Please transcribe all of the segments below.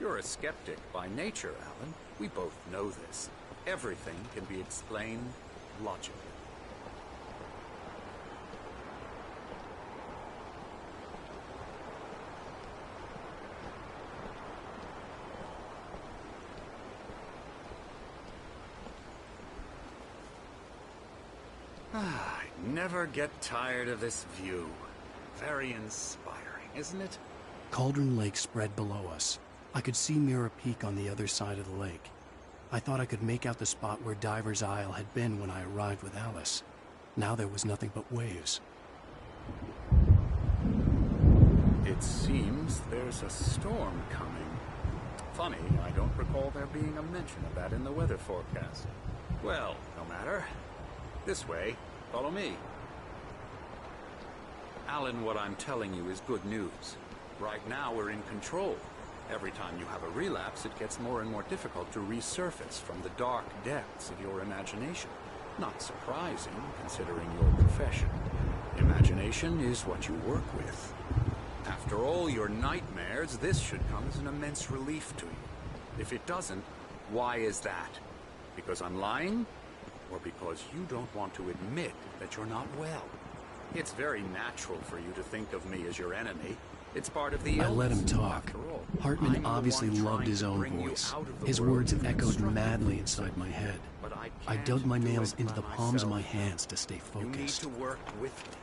You're a skeptic by nature, Alan. We both know this. Everything can be explained logically. I never get tired of this view. Very inspiring, isn't it? Cauldron Lake spread below us. I could see Mirror Peak on the other side of the lake. I thought I could make out the spot where Diver's Isle had been when I arrived with Alice. Now there was nothing but waves. It seems there's a storm coming. Funny, I don't recall there being a mention of that in the weather forecast. Well, no matter. This way. Follow me. Alan, what I'm telling you is good news. Right now, we're in control. Every time you have a relapse, it gets more and more difficult to resurface from the dark depths of your imagination. Not surprising, considering your profession. Imagination is what you work with. After all your nightmares, this should come as an immense relief to you. If it doesn't, why is that? Because I'm lying? Or because you don't want to admit that you're not well? It's very natural for you to think of me as your enemy. It's part of the illness. I let him talk. Hartman obviously loved his own voice. His words echoed madly inside my head. I dug my nails into the palms of my hands to stay focused. You need to work with me.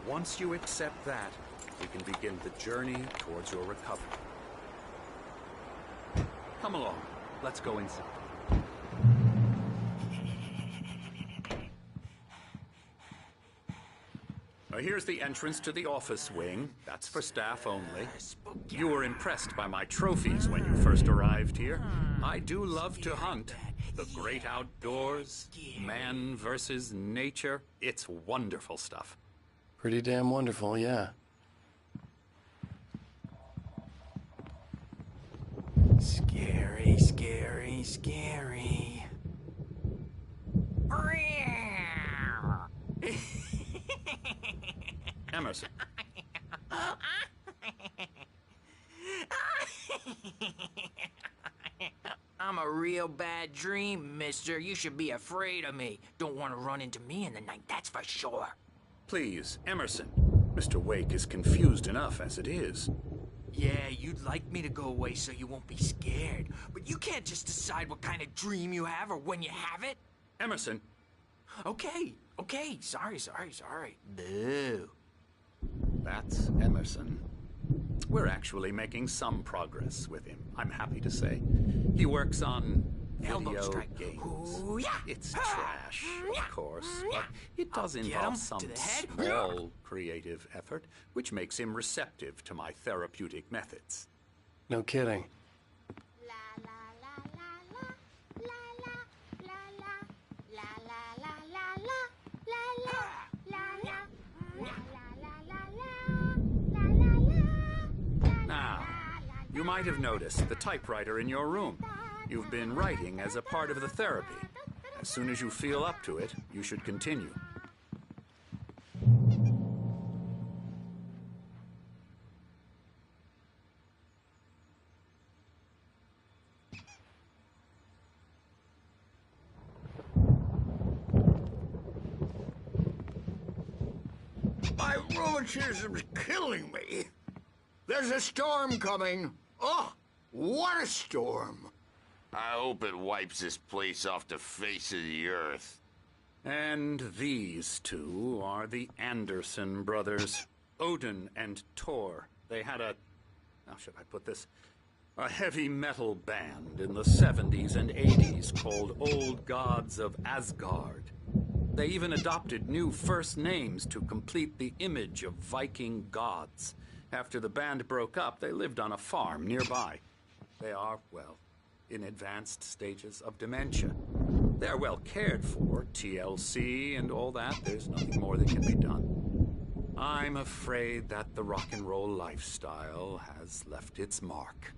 Once you accept that, we can begin the journey towards your recovery. Come along. Let's go inside. Here's the entrance to the office wing. That's for staff only. You were impressed by my trophies when you first arrived here. I do love to hunt. The great outdoors, man versus nature. It's wonderful stuff. Pretty damn wonderful, yeah. Scary, scary, scary. Emerson. I'm a real bad dream, mister. You should be afraid of me. Don't want to run into me in the night, that's for sure. Please, Emerson. Mr. Wake is confused enough as it is. Yeah, you'd like me to go away so you won't be scared. But you can't just decide what kind of dream you have or when you have it. Emerson. Okay. Sorry. Boo. That's Emerson. We're actually making some progress with him, I'm happy to say. He works on video games. Ooh, yeah. It's trash, of course, but it does involve some small creative effort, which makes him receptive to my therapeutic methods. No kidding. Now, you might have noticed the typewriter in your room. You've been writing as a part of the therapy. As soon as you feel up to it, you should continue. My rheumatism's killing me. There's a storm coming. Oh, what a storm. I hope it wipes this place off the face of the earth. And these two are the Anderson brothers, Odin and Thor. They had how should I put this? A heavy metal band in the 70s and 80s called Old Gods of Asgard. They even adopted new first names to complete the image of Viking gods. After the band broke up, they lived on a farm nearby. They are, well, in advanced stages of dementia. They're well cared for, TLC and all that. There's nothing more that can be done. I'm afraid that the rock and roll lifestyle has left its mark.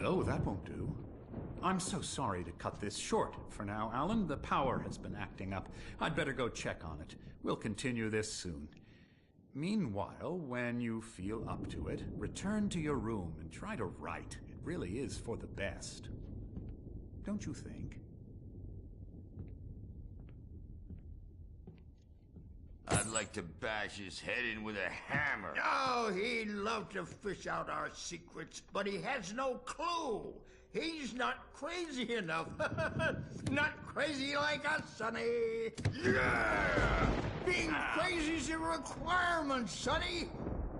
Oh, that won't do. I'm so sorry to cut this short for now, Alan. The power has been acting up. I'd better go check on it. We'll continue this soon. Meanwhile, when you feel up to it, return to your room and try to write. It really is for the best. Don't you think? I'd like to bash his head in with a hammer. Oh, he'd love to fish out our secrets, but he has no clue. He's not crazy enough. Not crazy like us, Sonny. Yeah! Being crazy's a requirement, Sonny.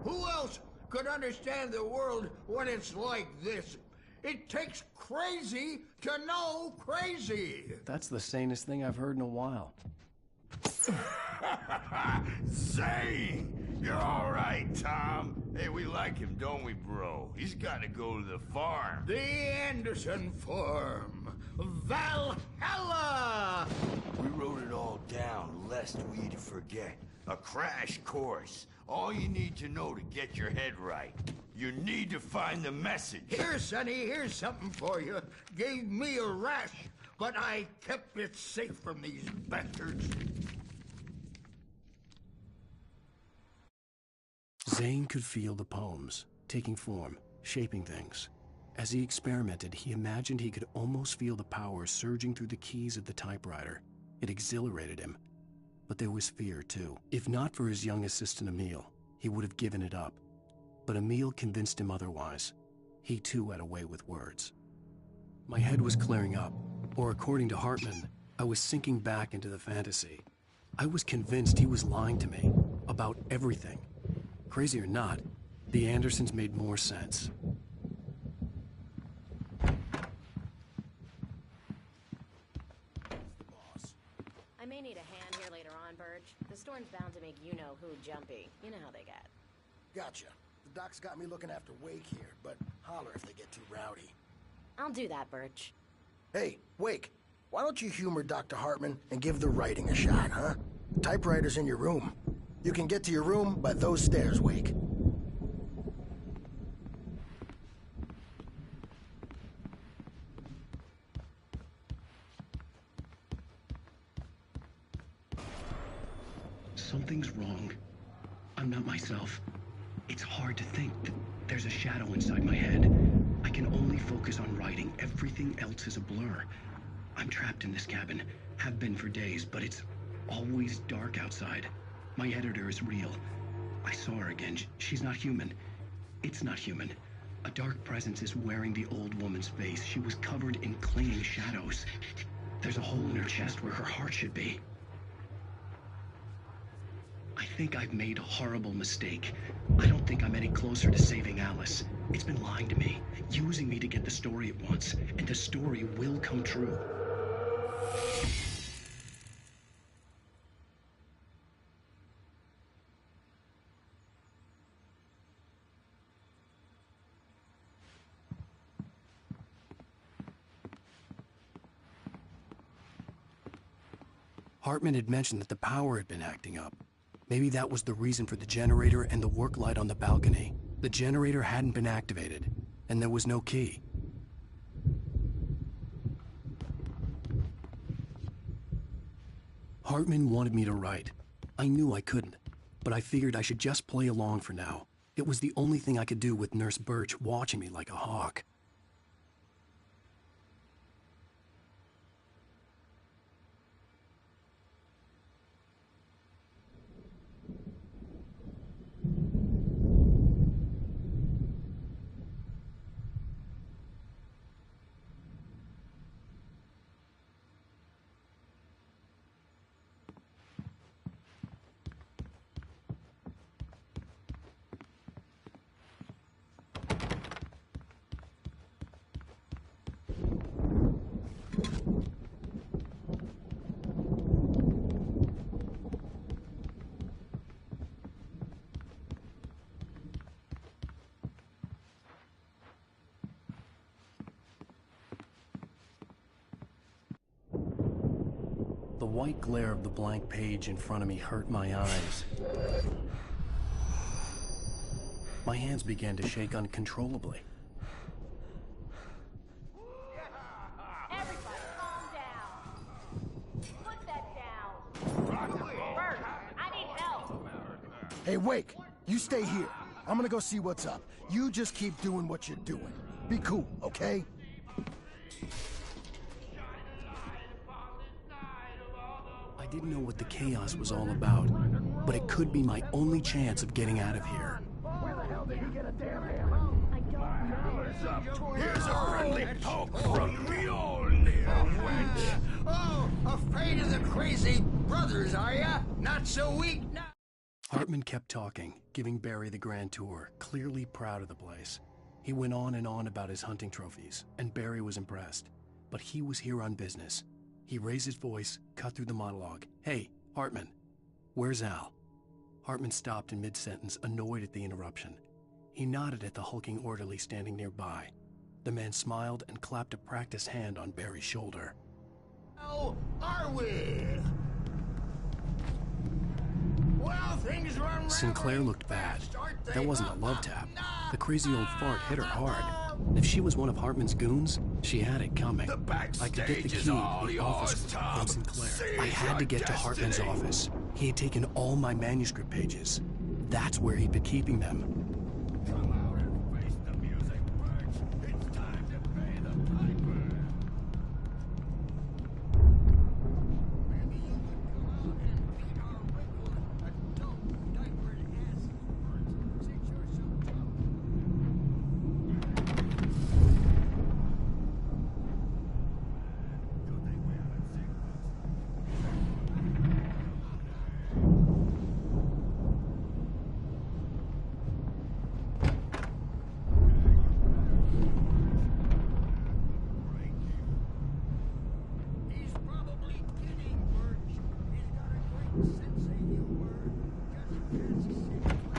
Who else could understand the world when it's like this? It takes crazy to know crazy. That's the sanest thing I've heard in a while. Zane! You're all right, Tom. Hey, we like him, don't we, bro? He's got to go to the farm. The Anderson Farm. Valhalla! We wrote it all down, lest we forget. A crash course. All you need to know to get your head right. You need to find the message. Here, Sonny, here's something for you. Gave me a rash, but I kept it safe from these bastards. Zane could feel the poems, taking form, shaping things. As he experimented, he imagined he could almost feel the power surging through the keys of the typewriter. It exhilarated him. But there was fear, too. If not for his young assistant Emil, he would have given it up. But Emil convinced him otherwise. He too had a way with words. My head was clearing up, or according to Hartman, I was sinking back into the fantasy. I was convinced he was lying to me about everything. Crazy or not, the Andersons made more sense. I may need a hand here later on, Burge. The storm's bound to make you-know-who jumpy. You know how they get. Gotcha. The doc's got me looking after Wake here, but holler if they get too rowdy. I'll do that, Burge. Hey, Wake, why don't you humor Dr. Hartman and give the writing a shot, huh? Typewriter's in your room. You can get to your room by those stairs, Wake. Something's wrong. I'm not myself. It's hard to think that there's a shadow inside my head. I can only focus on writing. Everything else is a blur. I'm trapped in this cabin. Have been for days, but it's always dark outside. My editor is real. I saw her again. She's not human. It's not human. A dark presence is wearing the old woman's face. She was covered in clinging shadows. There's a hole in her chest where her heart should be. I think I've made a horrible mistake. I don't think I'm any closer to saving Alice. It's been lying to me, using me to get the story it wants, and the story will come true. Hartman had mentioned that the power had been acting up. Maybe that was the reason for the generator and the work light on the balcony. The generator hadn't been activated, and there was no key. Hartman wanted me to write. I knew I couldn't, but I figured I should just play along for now. It was the only thing I could do with Nurse Birch watching me like a hawk. The white glare of the blank page in front of me hurt my eyes. My hands began to shake uncontrollably. Everybody, calm down. Put that down. Bert, I need help. Hey, Wake, you stay here. I'm gonna go see what's up. You just keep doing what you're doing. Be cool, okay? I didn't know what the chaos was all about, but it could be my only chance of getting out of here. Where the hell did he get a damn hammer? I don't know. Here's a friendly poke from Mjolnir, wench. Oh, afraid of the crazy brothers, are ya? Not so weak now. Hartman kept talking, giving Barry the grand tour, clearly proud of the place. He went on and on about his hunting trophies, and Barry was impressed. But he was here on business. He raised his voice, cut through the monologue. Hey, Hartman, where's Al? Hartman stopped in mid-sentence, annoyed at the interruption. He nodded at the hulking orderly standing nearby. The man smiled and clapped a practiced hand on Barry's shoulder. How are we? Well, things run Sinclair looked bad. That wasn't a love tap. The crazy old fart hit her hard. If she was one of Hartman's goons, she had it coming. The I could get the backstage key is to all the yours, office Tom. from Sinclair. I Seize had your to get to Hartman's destiny. office. He had taken all my manuscript pages. That's where he'd been keeping them. Come out and face the music, Bert. It's time to pay the piper. Maybe you could come out and meet our regular adult diapered ass birds since you're so tough. He's probably kidding, Birch. He's got a great sense of humor, just as Sinclair.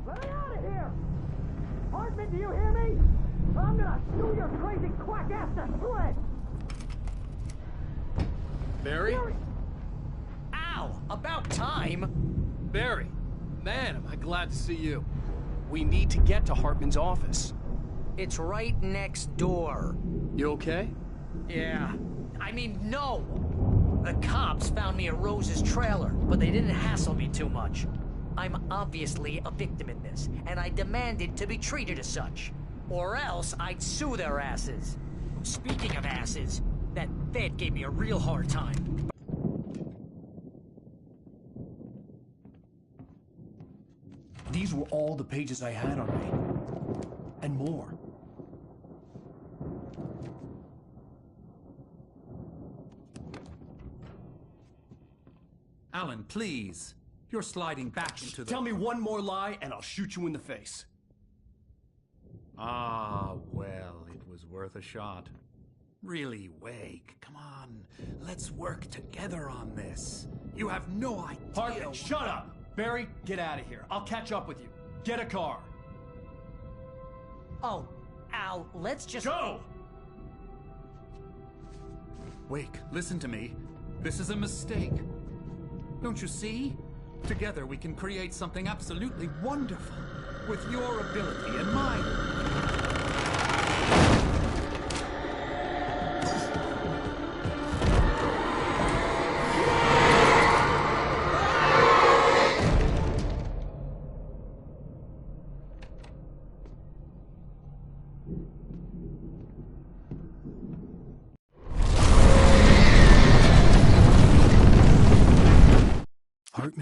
Let me out of here! Hartman, do you hear me? I'm gonna chew your crazy quack ass to shreds! Barry? Ow! About time! Barry! Man, am I glad to see you. We need to get to Hartman's office. It's right next door. You okay? Yeah. I mean, no! The cops found me at Rose's trailer, but they didn't hassle me too much. I'm obviously a victim in this, and I demanded to be treated as such. Or else I'd sue their asses. Speaking of asses, that vet gave me a real hard time. These were all the pages I had on me. And more. Alan, please. You're sliding back into the... Tell me one more lie and I'll shoot you in the face. Ah, well, it was worth a shot. Really, Wake, come on. Let's work together on this. You have no idea... Hartman, shut up! Barry, get out of here. I'll catch up with you. Get a car. Oh, Al, let's just... Go! Wake, listen to me. This is a mistake. Don't you see? Together we can create something absolutely wonderful. With your ability and mine.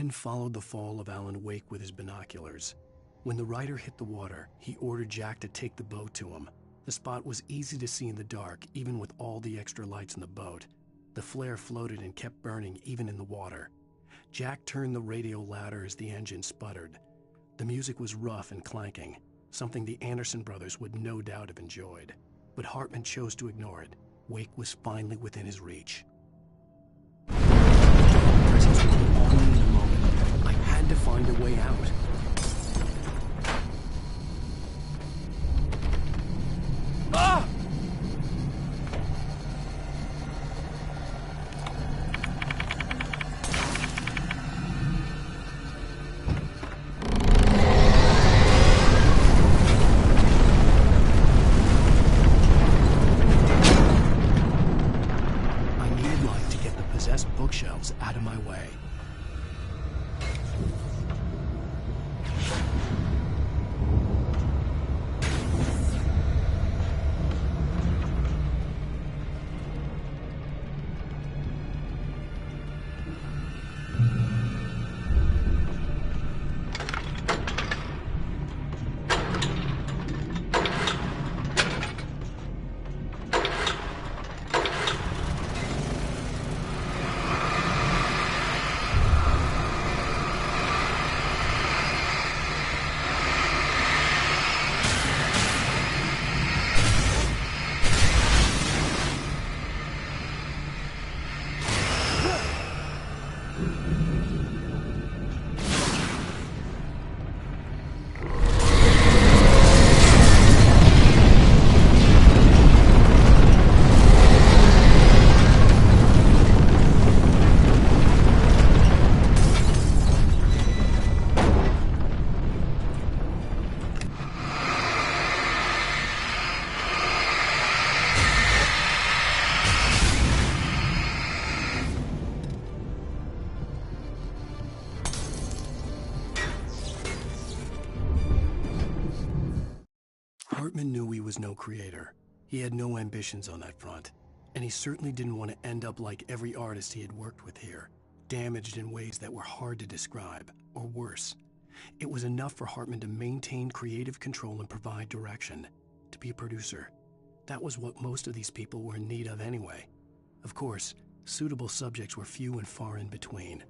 Hartman followed the fall of Alan Wake with his binoculars. When the rider hit the water, he ordered Jack to take the boat to him. The spot was easy to see in the dark, even with all the extra lights in the boat. The flare floated and kept burning even in the water. Jack turned the radio louder as the engine sputtered. The music was rough and clanking, something the Anderson brothers would no doubt have enjoyed. But Hartman chose to ignore it. Wake was finally within his reach. Presence would be on me in a moment. I had to find a way out. Ah! I needed light to get the possessed bookshelves out of my way. Hartman knew he was no creator. He had no ambitions on that front, and he certainly didn't want to end up like every artist he had worked with here, damaged in ways that were hard to describe, or worse. It was enough for Hartman to maintain creative control and provide direction, to be a producer. That was what most of these people were in need of anyway. Of course, suitable subjects were few and far in between.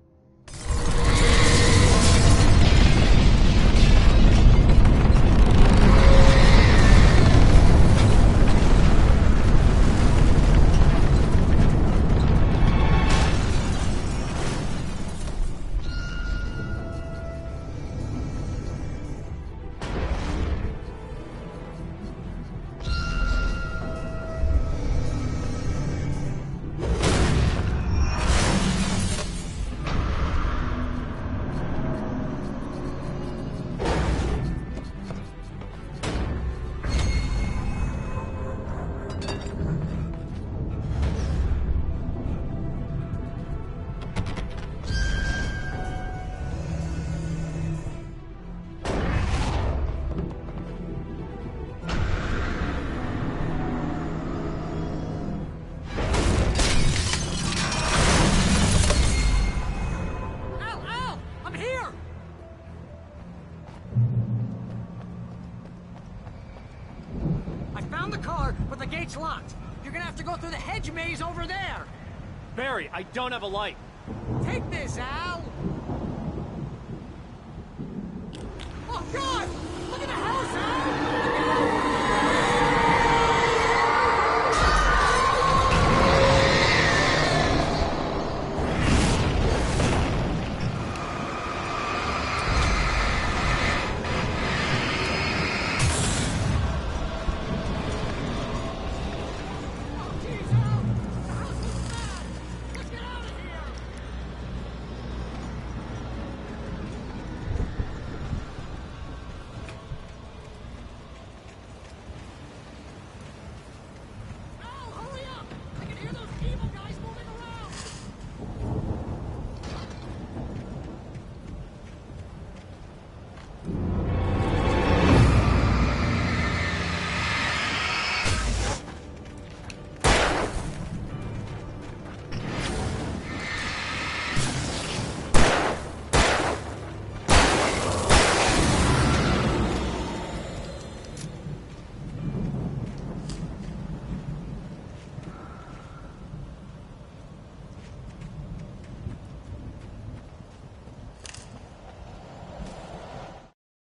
gate's locked. You're gonna have to go through the hedge maze over there. Barry, I don't have a light. Take this, Al. Oh, God! Look at the house, Al!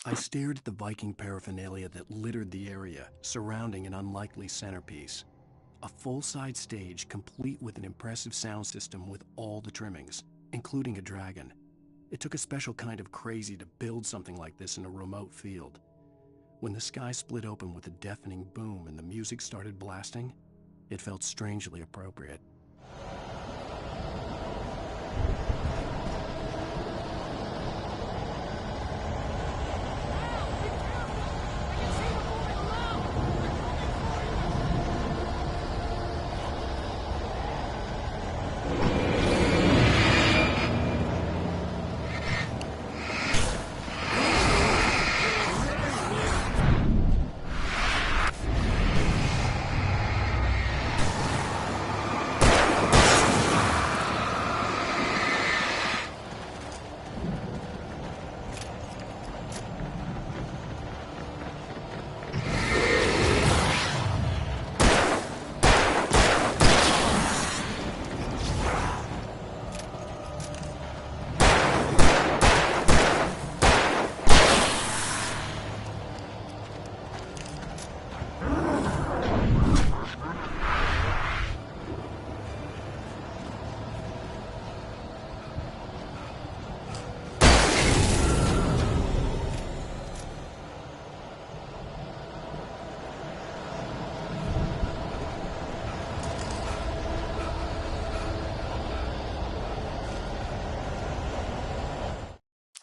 I stared at the Viking paraphernalia that littered the area, surrounding an unlikely centerpiece. A full-size stage complete with an impressive sound system with all the trimmings, including a dragon. It took a special kind of crazy to build something like this in a remote field. When the sky split open with a deafening boom and the music started blasting, it felt strangely appropriate.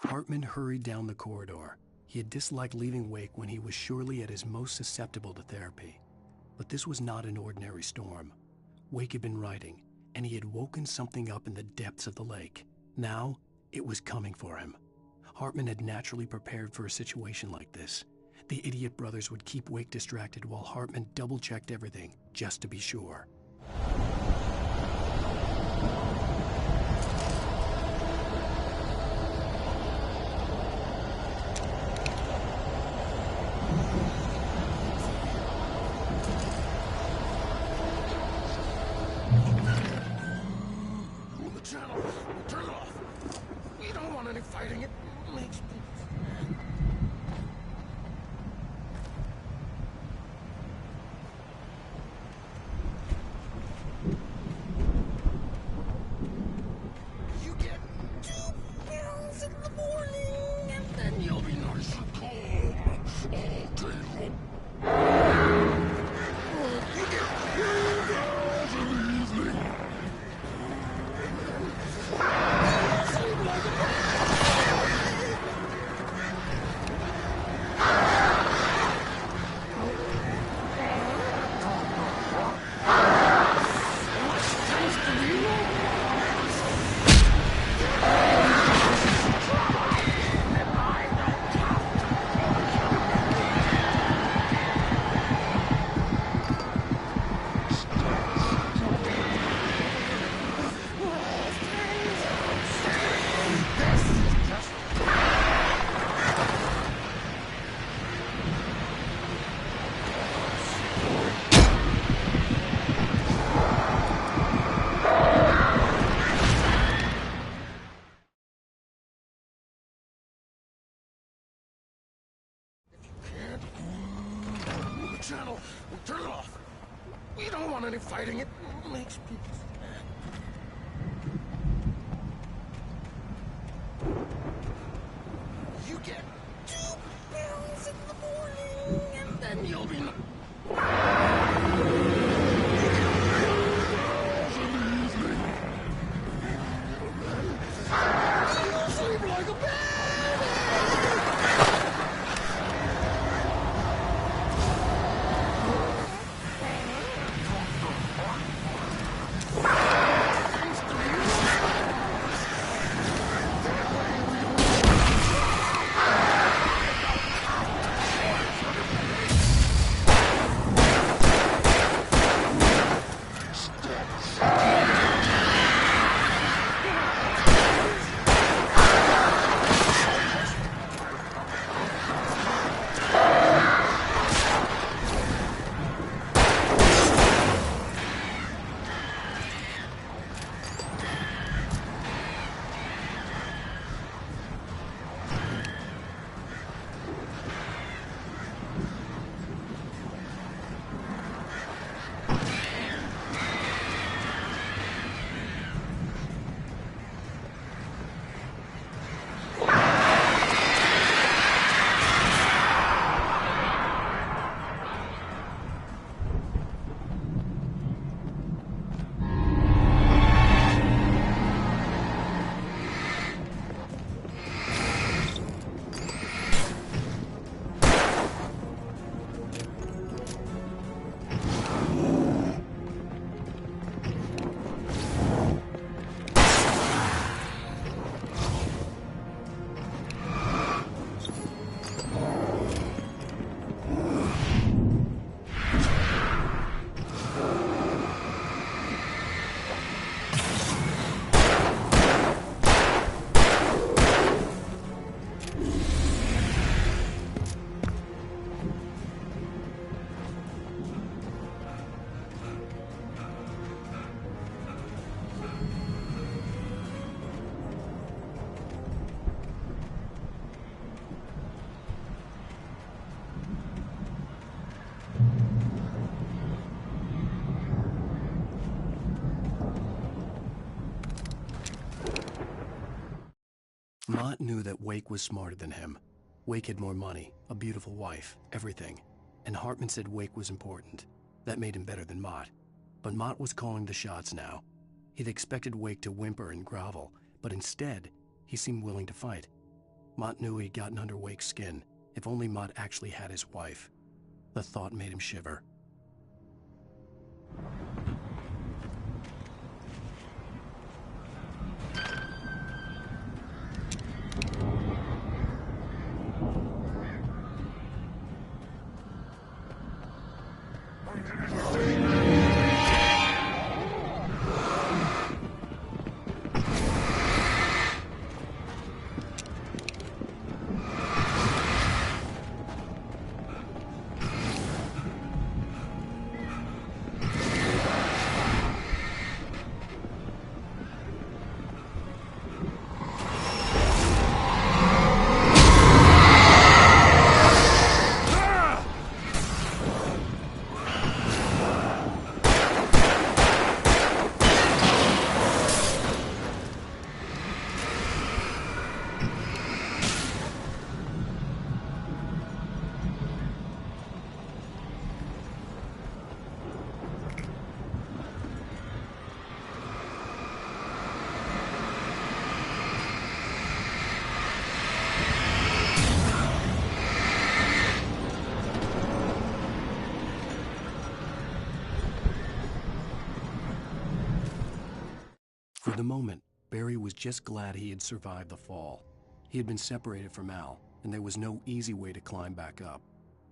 Hartman hurried down the corridor. He had disliked leaving Wake when he was surely at his most susceptible to therapy. But this was not an ordinary storm. Wake had been writing, and he had woken something up in the depths of the lake. Now, it was coming for him. Hartman had naturally prepared for a situation like this. The idiot brothers would keep Wake distracted while Hartman double-checked everything, just to be sure. Channel, turn it off. We don't want any fighting. It makes me... You get 2 pills in the morning, and then you'll be nice and calm all day long. You get 2 pills in the evening. Channel, turn it off. We don't want any fighting. It makes me... You get 2 pills in the morning, and then you'll be... You'll sleep like a baby! Mott knew that Wake was smarter than him. Wake had more money, a beautiful wife, everything. And Hartman said Wake was important. That made him better than Mott. But Mott was calling the shots now. He'd expected Wake to whimper and grovel, but instead, he seemed willing to fight. Mott knew he'd gotten under Wake's skin. If only Mott actually had his wife. The thought made him shiver. For the moment, Barry was just glad he had survived the fall. He had been separated from Al, and there was no easy way to climb back up.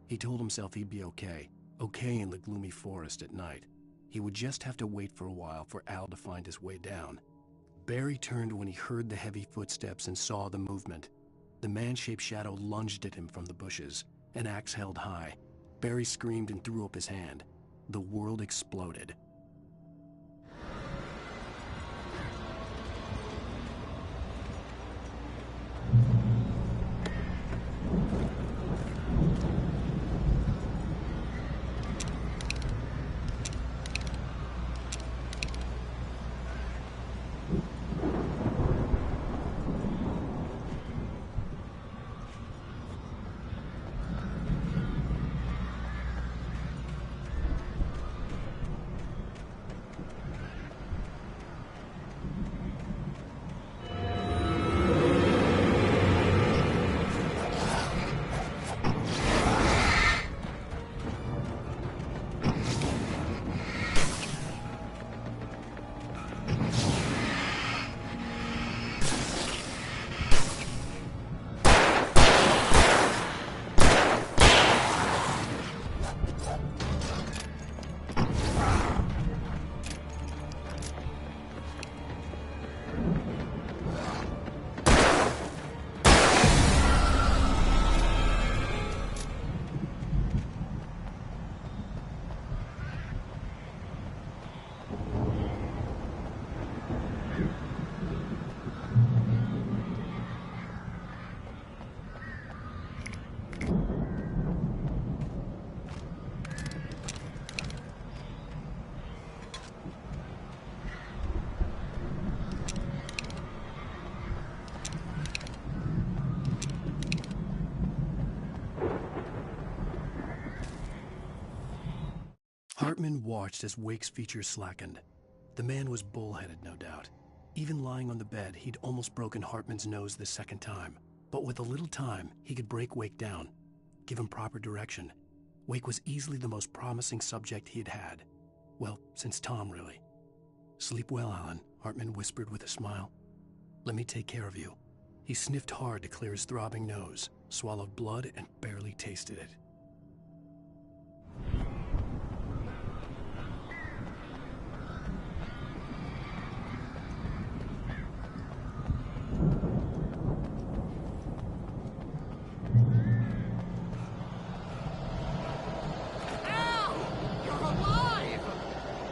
He told himself he'd be okay in the gloomy forest at night. He would just have to wait for a while for Al to find his way down. Barry turned when he heard the heavy footsteps and saw the movement. The man-shaped shadow lunged at him from the bushes, an axe held high. Barry screamed and threw up his hand. The world exploded. Hartman watched as Wake's features slackened. The man was bullheaded, no doubt. Even lying on the bed, he'd almost broken Hartman's nose the second time. But with a little time, he could break Wake down, give him proper direction. Wake was easily the most promising subject he had had. Well, since Tom, really. "Sleep well, Alan," Hartman whispered with a smile. "Let me take care of you." He sniffed hard to clear his throbbing nose, swallowed blood, and barely tasted it.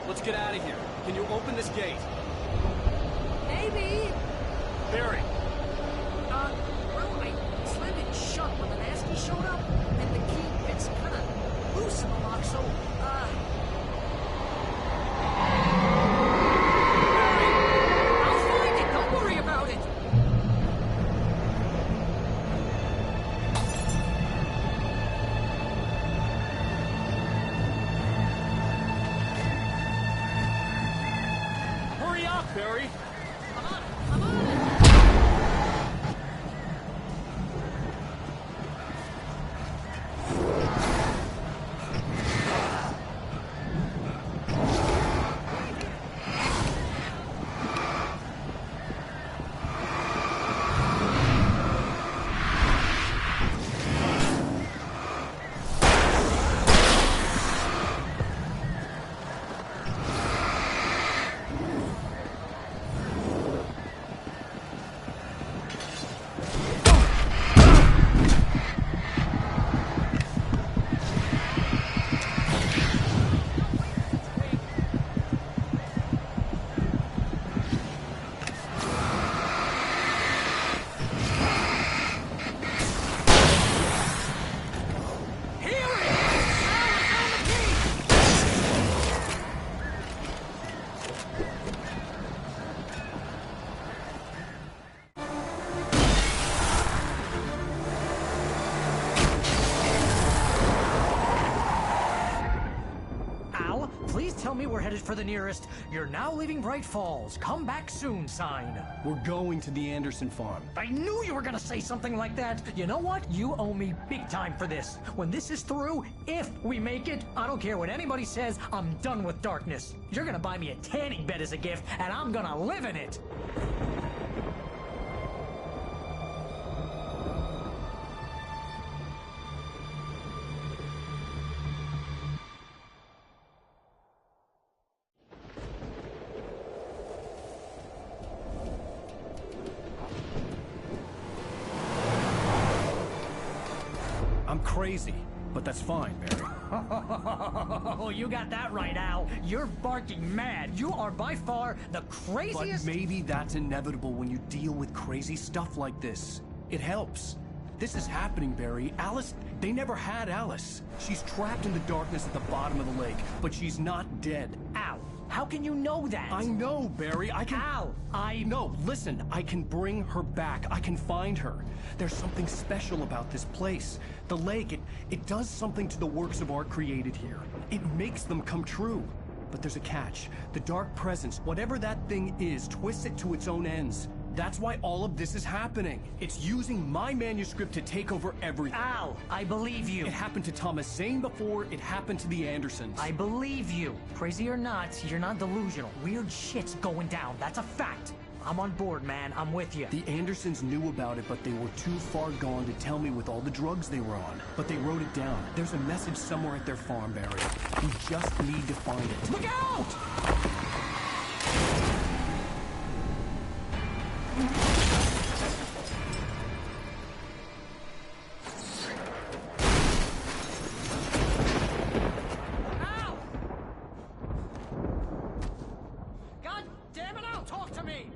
Let's get out of here. Can you open this gate? Maybe. Barry. Well, I slammed it shut when the Nasty showed up, and the key fits kind of loose in the lock, so, Barry, I'll find it. Don't worry about it. Barry. I'm on it! Tell me we're headed for the nearest "You're now leaving Bright Falls. Come back soon" sign. We're going to the Anderson farm. I knew you were gonna say something like that. You know what? You owe me big time for this. When this is through, if we make it, I don't care what anybody says, I'm done with darkness. You're gonna buy me a tanning bed as a gift, and I'm gonna live in it. I'm crazy, but that's fine, Barry. Oh, you got that right, Al. You're barking mad. You are by far the craziest... But maybe that's inevitable when you deal with crazy stuff like this. It helps. This is happening, Barry. Alice, they never had Alice. She's trapped in the darkness at the bottom of the lake, but she's not dead. Al, how can you know that? I know, Barry. I can... Al, No, listen. I can bring her back. I can find her. There's something special about this place. The lake, it does something to the works of art created here. It makes them come true. But there's a catch. The dark presence, whatever that thing is, twists it to its own ends. That's why all of this is happening. It's using my manuscript to take over everything. Al, I believe you. It happened to Thomas Zane before, it happened to the Andersons. I believe you. Crazy or not, you're not delusional. Weird shit's going down. That's a fact. I'm on board, man. I'm with you. The Andersons knew about it, but they were too far gone to tell me with all the drugs they were on. But they wrote it down. There's a message somewhere at their farm, Barry. We just need to find it. Look out! Ow! God damn it, Al, talk to me!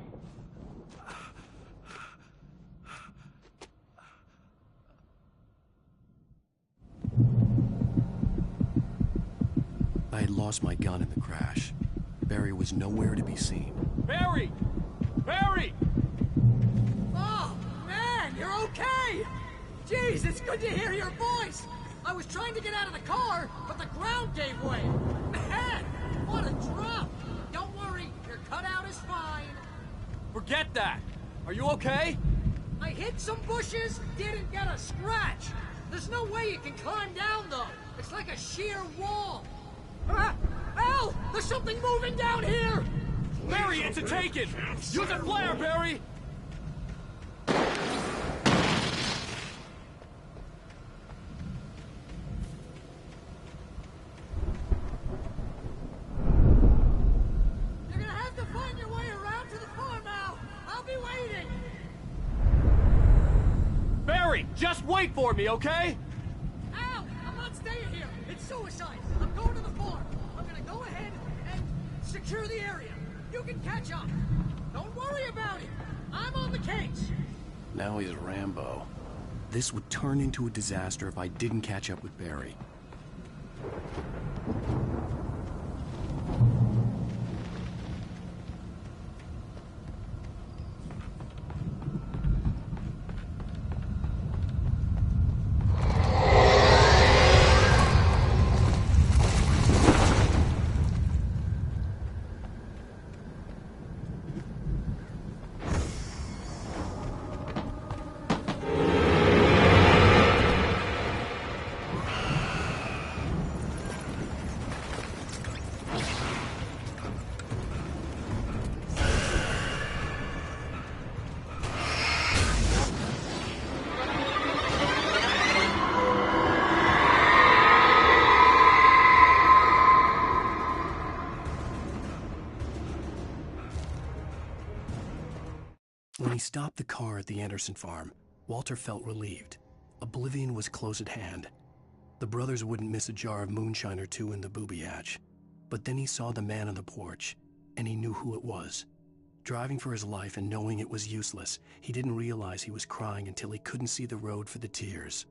I had lost my gun in the crash. Barry was nowhere to be seen. Barry! Barry! Oh, man, you're okay! Jeez, it's good to hear your voice! I was trying to get out of the car, but the ground gave way! Man, what a drop! Don't worry, your cutout is fine. Forget that! Are you okay? I hit some bushes, didn't get a scratch! There's no way you can climb down, though! It's like a sheer wall! Al! There's something moving down here! Barry, it's a take-it! Use a flare, Barry! You're gonna have to find your way around to the farm, Al! I'll be waiting! Barry, just wait for me, okay? Al! I'm not staying here! It's suicide! I'm going to the farm! I'm gonna go ahead and secure the area! You can catch up! Don't worry about it! I'm on the case! Now he's Rambo. This would turn into a disaster if I didn't catch up with Barry. stopped the car at the Anderson farm. Walter felt relieved. Oblivion was close at hand. The brothers wouldn't miss a jar of moonshine or two in the booby hatch. But then he saw the man on the porch, and he knew who it was. Driving for his life and knowing it was useless, he didn't realize he was crying until he couldn't see the road for the tears.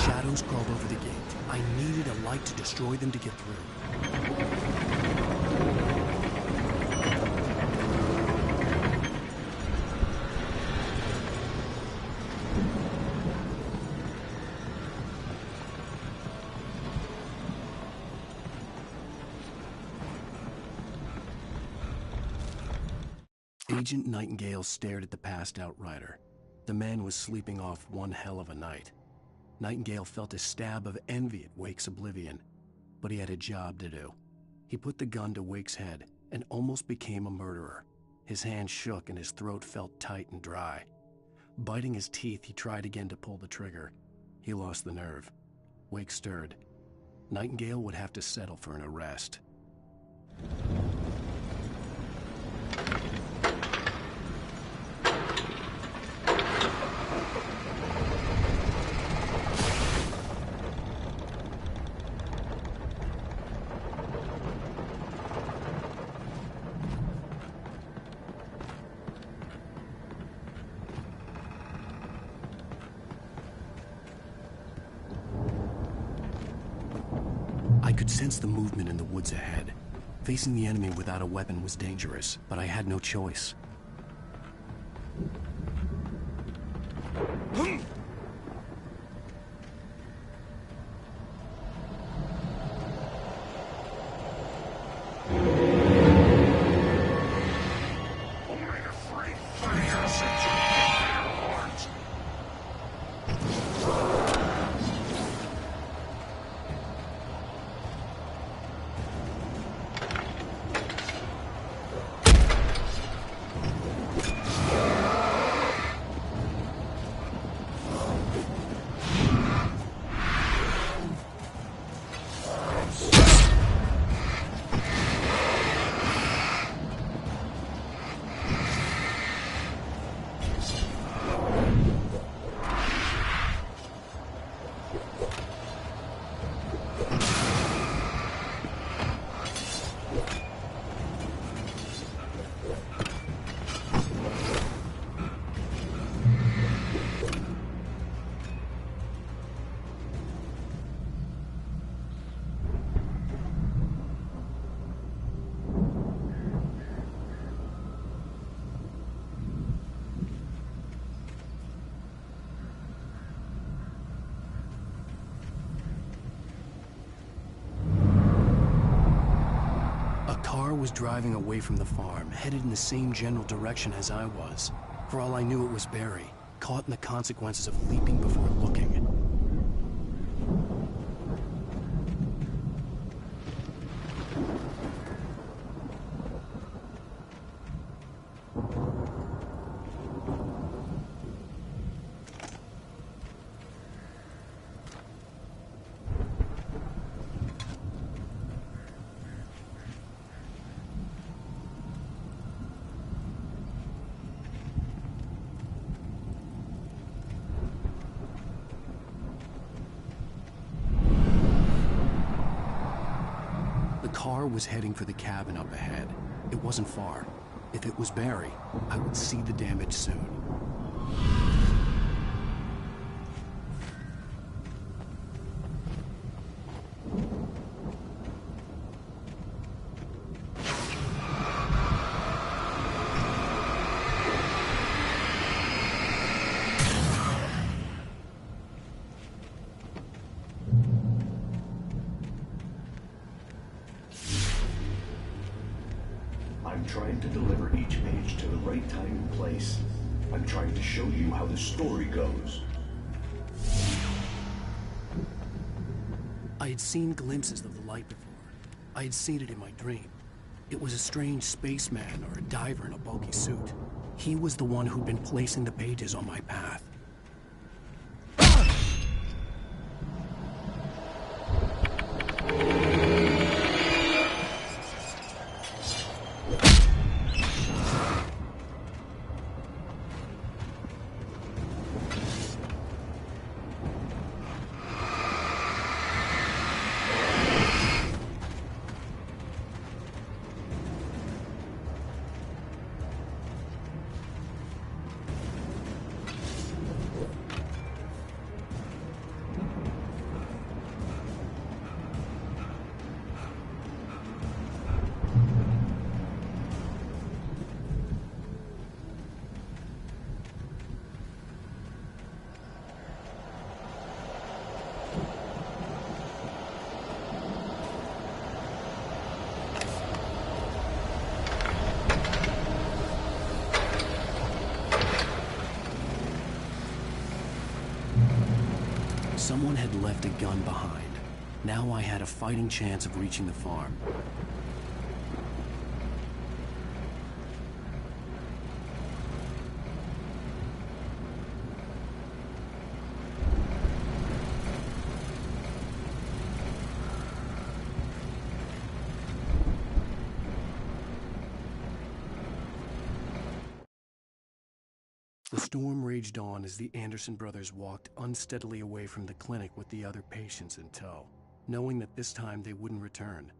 Shadows crawled over the gate. I needed a light to destroy them to get through. Agent Nightingale stared at the passed-out rider. The man was sleeping off one hell of a night. Nightingale felt a stab of envy at Wake's oblivion, but he had a job to do. He put the gun to Wake's head and almost became a murderer. His hand shook and his throat felt tight and dry. Biting his teeth, he tried again to pull the trigger. He lost the nerve. Wake stirred. Nightingale would have to settle for an arrest. I could sense the movement in the woods ahead. Facing the enemy without a weapon was dangerous, but I had no choice. Was driving away from the farm, headed in the same general direction as I was. For all I knew, it was Barry, caught in the consequences of leaping before looking. car was heading for the cabin up ahead. It wasn't far. If it was Barry, I would see the damage soon. I'm trying to deliver each page to the right time and place. I'm trying to show you how the story goes. I had seen glimpses of the light before. I had seen it in my dream. It was a strange spaceman or a diver in a bulky suit. He was the one who'd been placing the pages on my path. Someone had left a gun behind. Now I had a fighting chance of reaching the farm. The storm raged on as the Anderson brothers walked unsteadily away from the clinic with the other patients in tow, knowing that this time they wouldn't return.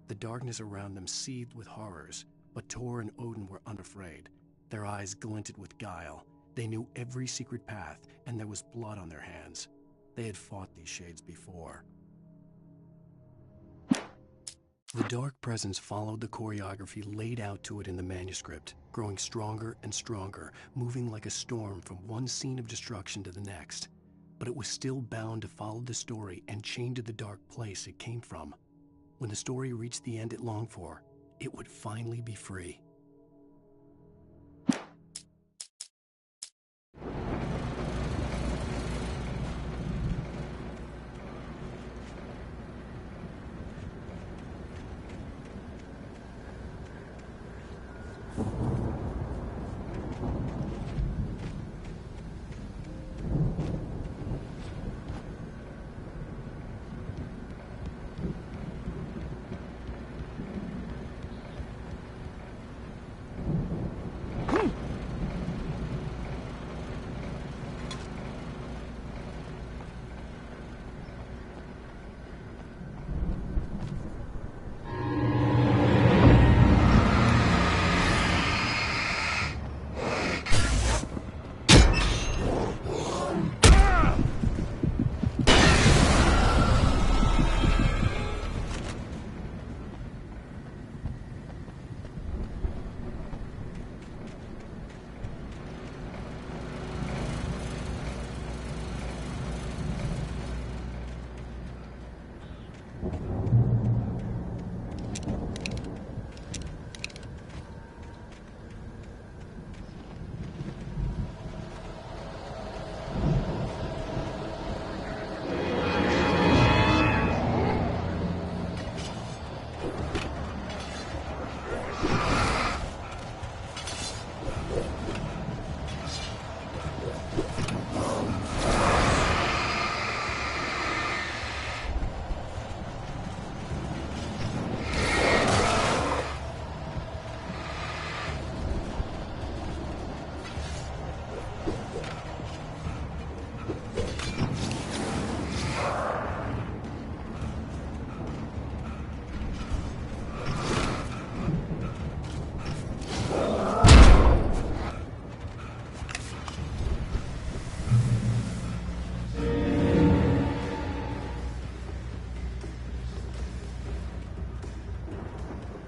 The darkness around them seethed with horrors, but Tor and Odin were unafraid. Their eyes glinted with guile. They knew every secret path, and there was blood on their hands. They had fought these shades before. The dark presence followed the choreography laid out to it in the manuscript, growing stronger and stronger, moving like a storm from one scene of destruction to the next. But it was still bound to follow the story and chained to the dark place it came from. When the story reached the end it longed for, it would finally be free.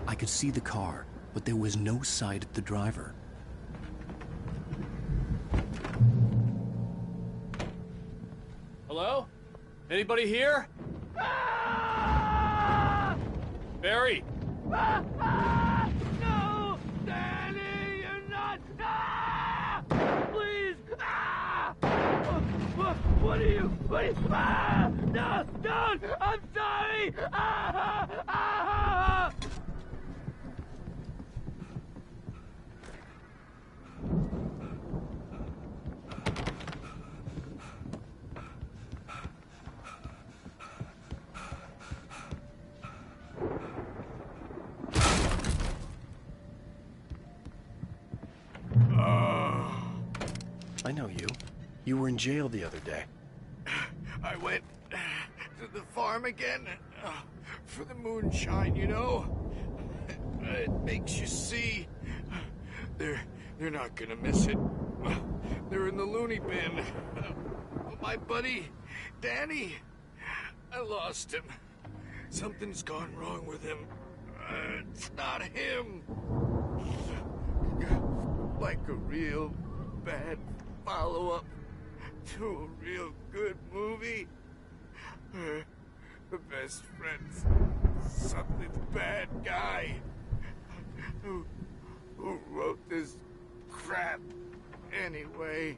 I could see the car, but there was no sight of the driver. Hello? Anybody here? Barry! No! Danny, you're not! Please! What are you? No! Don't! I'm sorry! I know you. You were in jail the other day. I went to the farm again for the moonshine, you know? It makes you see. They're not gonna miss it. They're in the loony bin. My buddy, Danny, I lost him. Something's gone wrong with him. It's not him. Like a real bad follow-up to a real good movie. The best friend's suddenly the bad guy who wrote this crap anyway.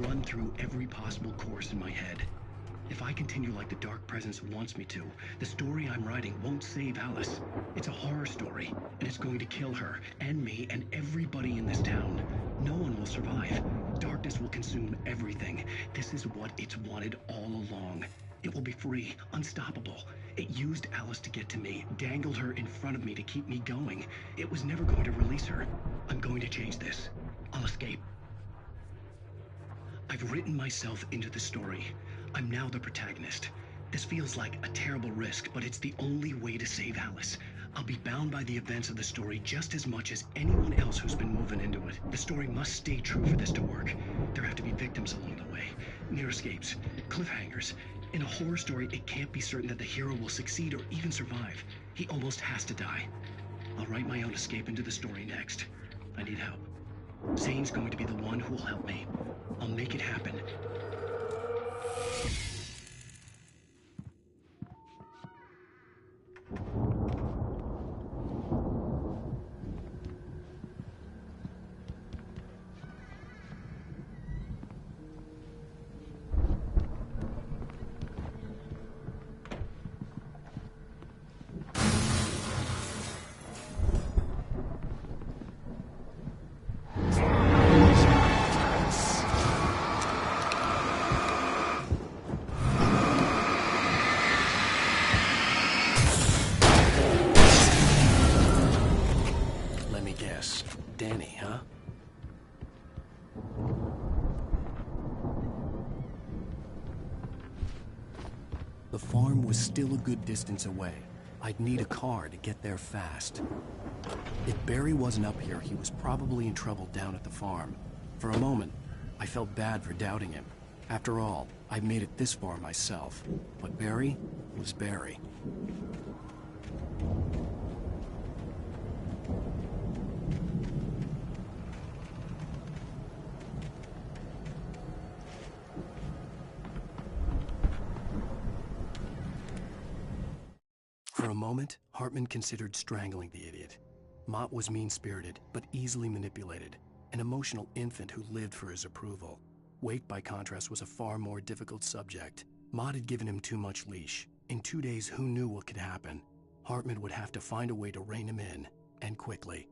Run through every possible course in my head. If I continue like the Dark Presence wants me to, the story I'm writing won't save Alice. It's a horror story, and it's going to kill her, and me, and everybody in this town. No one will survive. Darkness will consume everything. This is what it's wanted all along. It will be free, unstoppable. It used Alice to get to me, dangled her in front of me to keep me going. It was never going to release her. I'm going to change this. I'll escape. I've written myself into the story. I'm now the protagonist. This feels like a terrible risk, but it's the only way to save Alice. I'll be bound by the events of the story just as much as anyone else who's been moving into it. The story must stay true for this to work. There have to be victims along the way, near escapes, cliffhangers. In a horror story, it can't be certain that the hero will succeed or even survive. He almost has to die. I'll write my own escape into the story next. I need help. Zane's going to be the one who will help me. I'll make it happen. Danny, huh? The farm was still a good distance away. I'd need a car to get there fast. If Barry wasn't up here, he was probably in trouble down at the farm. For a moment, I felt bad for doubting him. After all, I made it this far myself. But Barry was Barry. For a moment, Hartman considered strangling the idiot. Mott was mean-spirited, but easily manipulated, an emotional infant who lived for his approval. Wake, by contrast, was a far more difficult subject. Mott had given him too much leash. In 2 days, who knew what could happen? Hartman would have to find a way to rein him in, and quickly.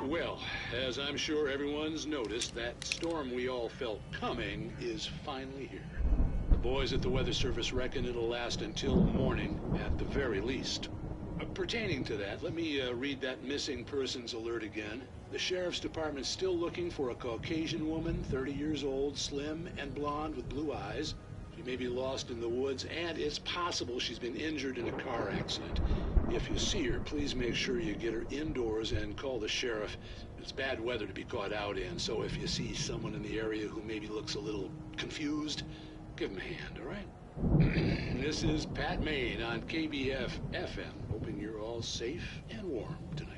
Well, as I'm sure everyone's noticed, that storm we all felt coming is finally here. The boys at the Weather Service reckon it'll last until morning, at the very least. Pertaining to that, let me read that missing persons alert again. The Sheriff's Department's still looking for a Caucasian woman, 30 years old, slim and blonde with blue eyes. She may be lost in the woods, and it's possible she's been injured in a car accident. If you see her, please make sure you get her indoors and call the sheriff. It's bad weather to be caught out in, so if you see someone in the area who maybe looks a little confused, give him a hand, all right? This is Pat Maine on KBF FM, hoping you're all safe and warm tonight.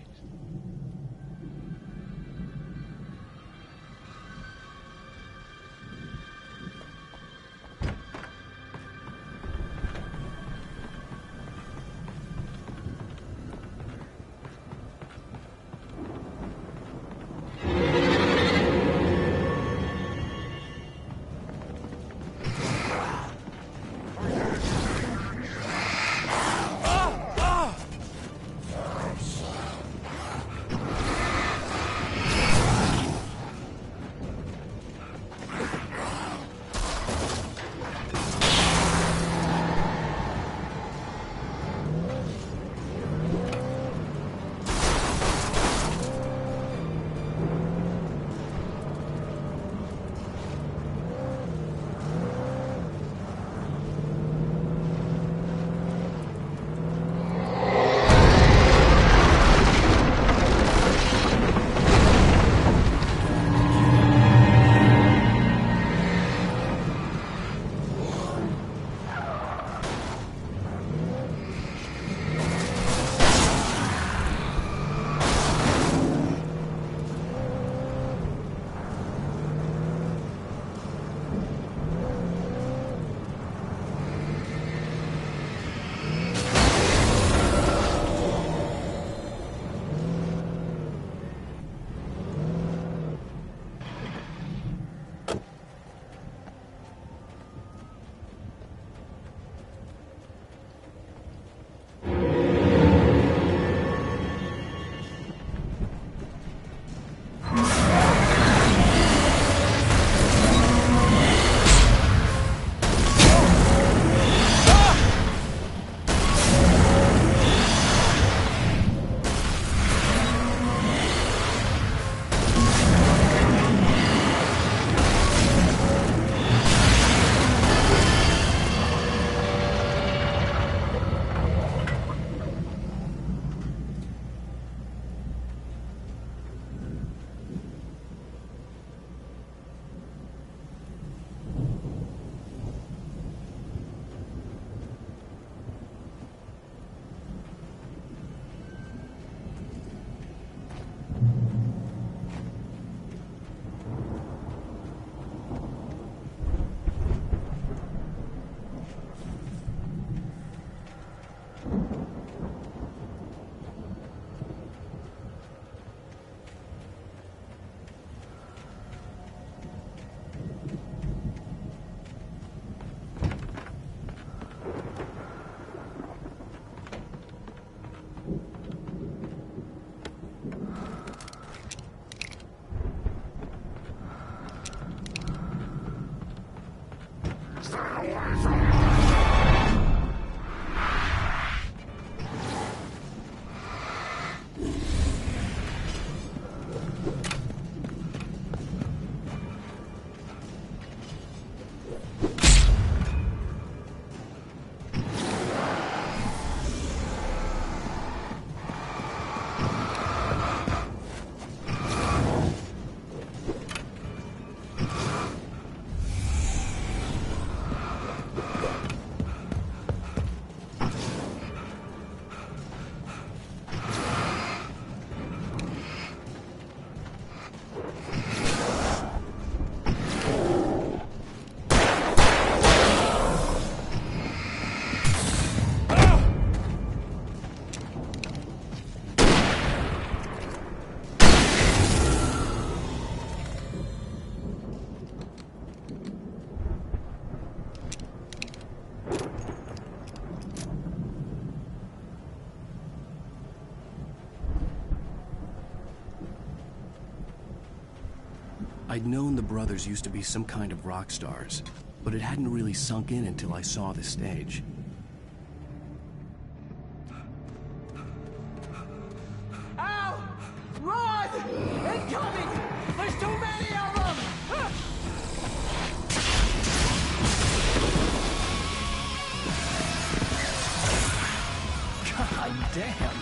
I'd known the brothers used to be some kind of rock stars, but it hadn't really sunk in until I saw the stage. Al! Run! Incoming! There's too many of them! God damn.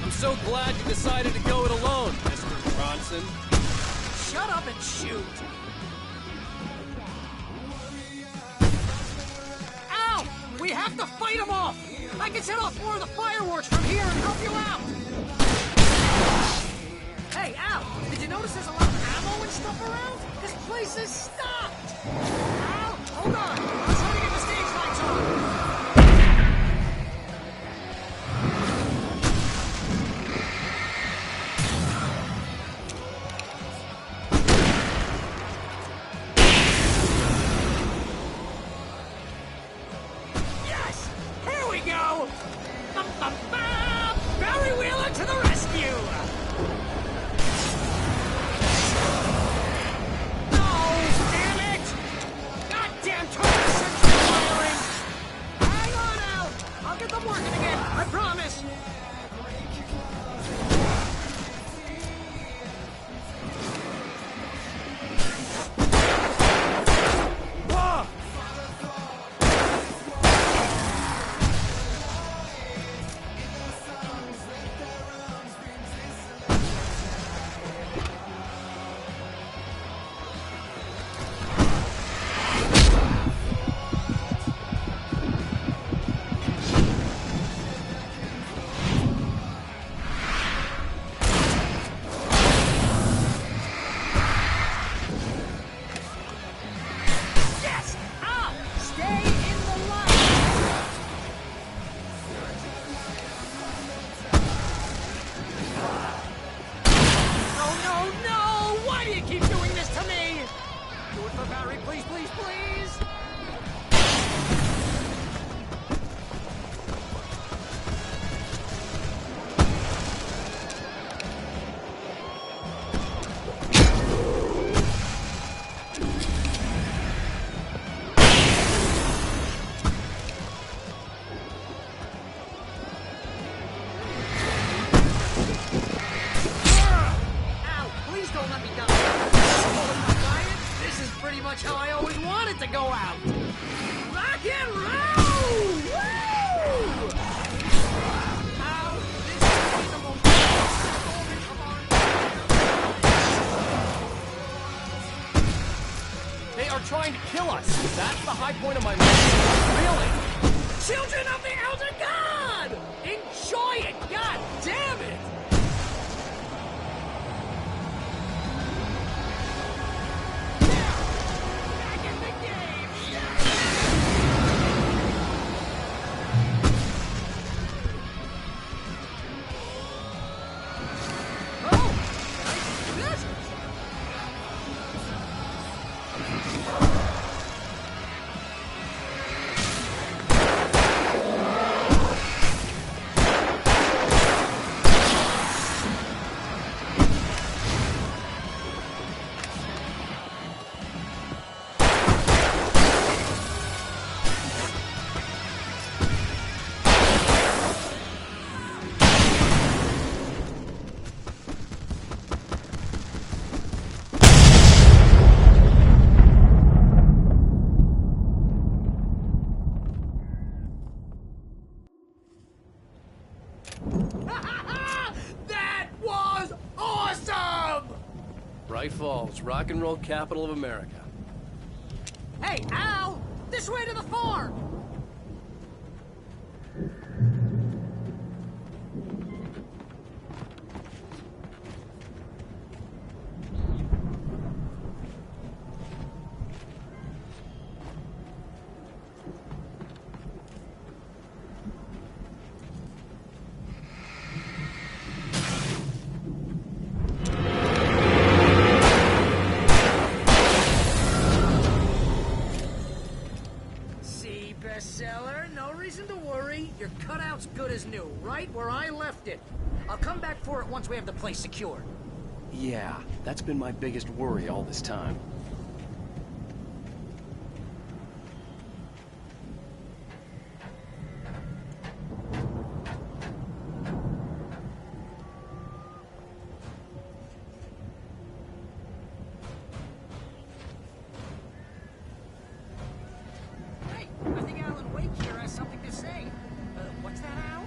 I'm so glad you decided to go it alone, Mr. Bronson. Shut up and shoot! Ow! We have to fight them off! I can set off more of the fireworks from here and help you out! Hey, Al! Did you notice there's a lot of ammo and stuff around? This place is stocked! Al, hold on! I was trying to get the stage lights on! Yes! Here we go! Bum-bum-bum! Barry Wheeler to the rescue! No! Damn it! Goddamn turrets are firing! Hang on, Al! I'll get them working again, I promise! Whoa! Yes! Al! Stay in the light! No, no, no! Why do you keep doing this to me? Do it for Barry, please, please, please! Ow! Please don't let me die! This is pretty much how I always wanted to go out! Rock and roll! Woo! Ow! This is the most moment of our They are trying to kill us. That's the high point of my mission. Really? Children of the Elder God! Enjoy it! God damn it! Back in the game! Oh! Nice business! That was awesome! Bright Falls, rock and roll capital of America. Hey, Al! This way to the farm! See, bestseller. No reason to worry. Your cutout's good as new, right where I left it. I'll come back for it once we have the place secured. Yeah, that's been my biggest worry all this time. Hey, I think Alan Wake here has something to say. What's that, Al?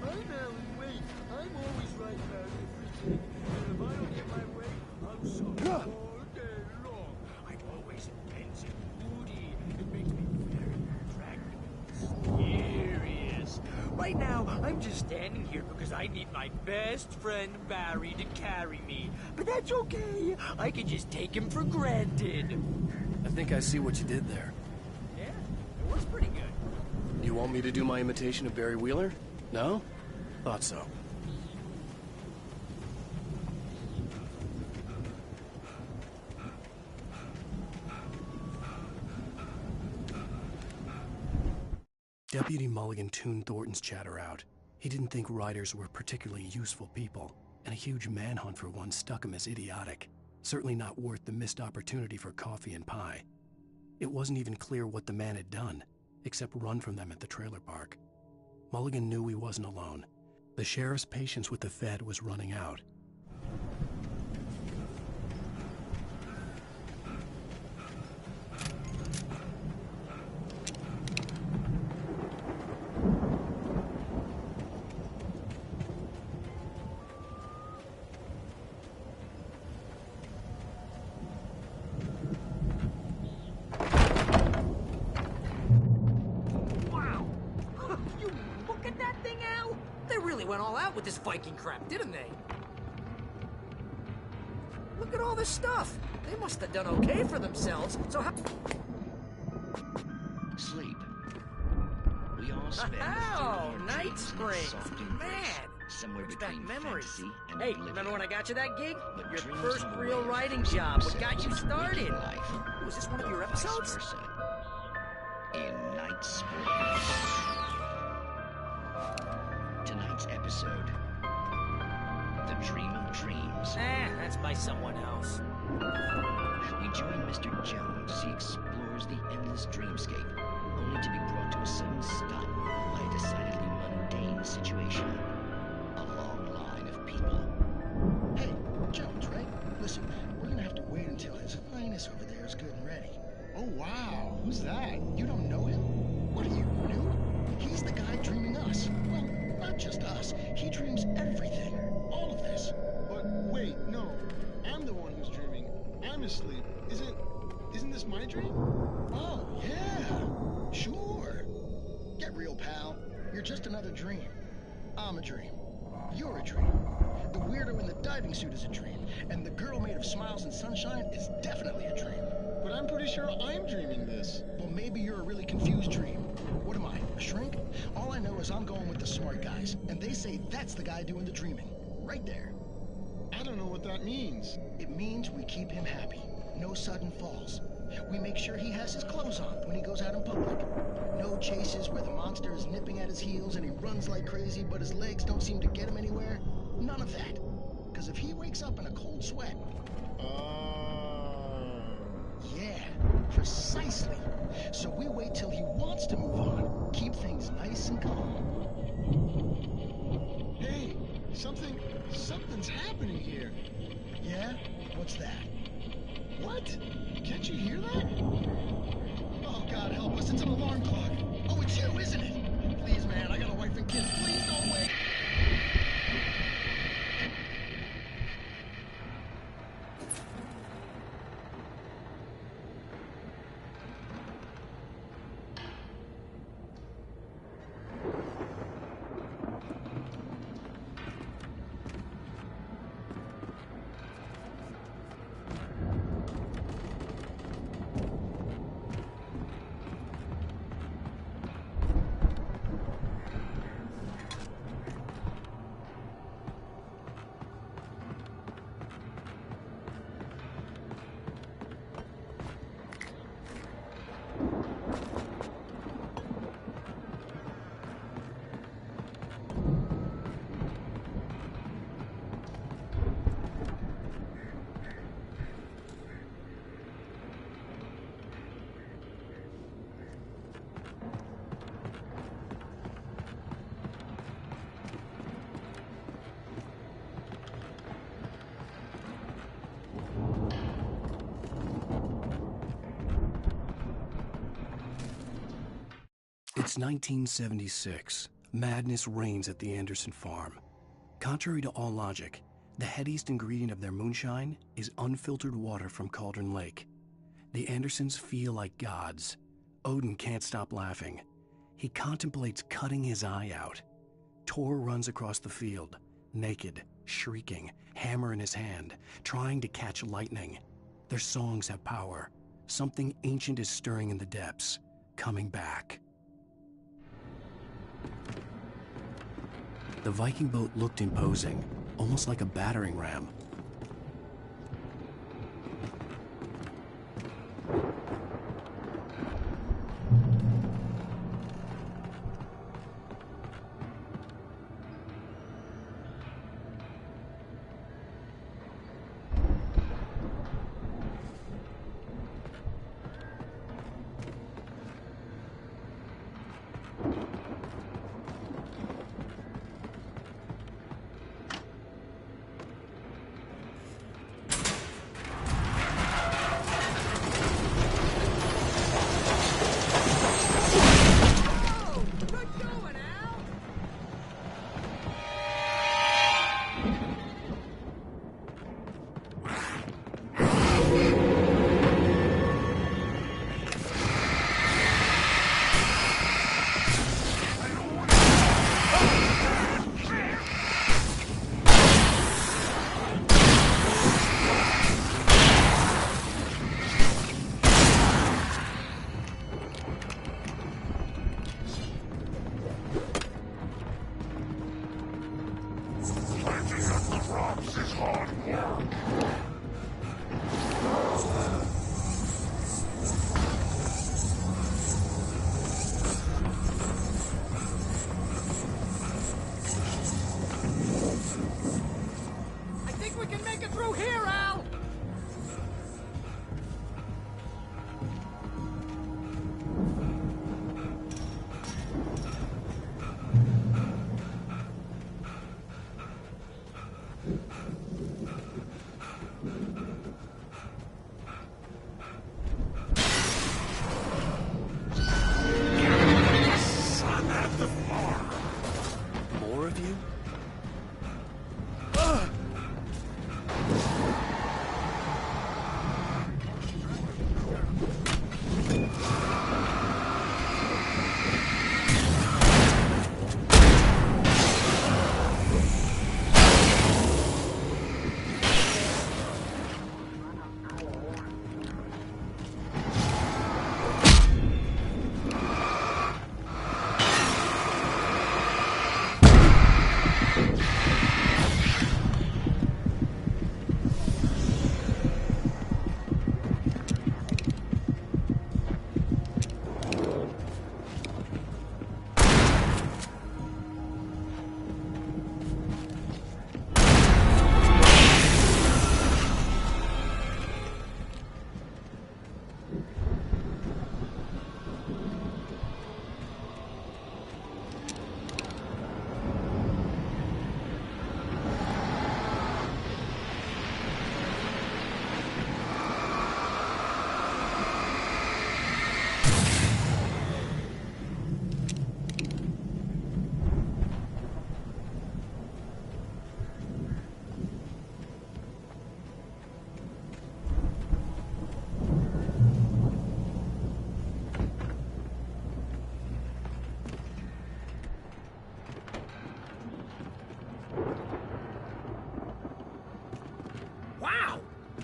I'm Alan Wake. I'm always right about everything. And if I don't get my way, I'm sorry all day long. I'm always intense and moody. It makes me very attractive and mysterious. Right now, I'm just standing here because I need my best friend Barry to carry me. But that's okay. I can just take him for granted. I think I see what you did there. Yeah, it was pretty good. You want me to do my imitation of Barry Wheeler? No? Thought so. Deputy Mulligan tuned Thornton's chatter out. He didn't think riders were particularly useful people, and a huge manhunt for one struck him as idiotic. Certainly not worth the missed opportunity for coffee and pie. It wasn't even clear what the man had done, except run from them at the trailer park. Mulligan knew he wasn't alone. The sheriff's patience with the Fed was running out. Went all out with this Viking crap, didn't they? Look at all this stuff. They must have done okay for themselves. So how... Sleep. We all spend Oh, Night Springs. Man, somewhere brings between back memories. fantasy and Hey, oblivion. remember when I got you that gig? But Your dreams first are real ways writing to job. What themselves got you in started? waking life. Was this one of your Or vice episodes? versa. In Night Springs. Tonight's episode, The Dream of Dreams. That's by someone else. We join Mr. Jones as he explores the endless dreamscape, only to be brought to a sudden stop by a decidedly mundane situation. A long line of people. Hey, Jones, right? Listen, we're gonna have to wait until His Highness over there is good and ready. Oh, wow. Who's that? You don't know him? What are you, new? He's the guy dreaming us. Well, not just us. He dreams everything. All of this. But wait, no. I'm the one who's dreaming. I'm asleep. Isn't this my dream? Oh, yeah. Sure. Get real, pal. You're just another dream. I'm a dream. You're a dream. The weirdo in the diving suit is a dream. And the girl made of smiles and sunshine is definitely a dream. But I'm pretty sure I'm dreaming this. Well, maybe you're a really confused dream. What am I, a shrink? All I know is I'm going with the smart guys, and they say that's the guy doing the dreaming. Right there. I don't know what that means. It means we keep him happy. No sudden falls. We make sure he has his clothes on when he goes out in public. No chases where the monster is nipping at his heels and he runs like crazy, but his legs don't seem to get him anywhere. None of that. Because if he wakes up in a cold sweat... Yeah, precisely. So we wait till he wants to move on. Keep things nice and calm. Hey, something's happening here. Yeah? What's that? What? Can't you hear that? Oh, God help us, it's an alarm clock. Oh, it's you, isn't it? Please, man, I got a wife and kids. Please don't wait. It's 1976. Madness reigns at the Anderson farm. Contrary to all logic, the headiest ingredient of their moonshine is unfiltered water from Cauldron Lake. The Andersons feel like gods. Odin can't stop laughing. He contemplates cutting his eye out. Tor runs across the field, naked, shrieking, hammer in his hand, trying to catch lightning. Their songs have power. Something ancient is stirring in the depths, coming back. The Viking boat looked imposing, almost like a battering ram.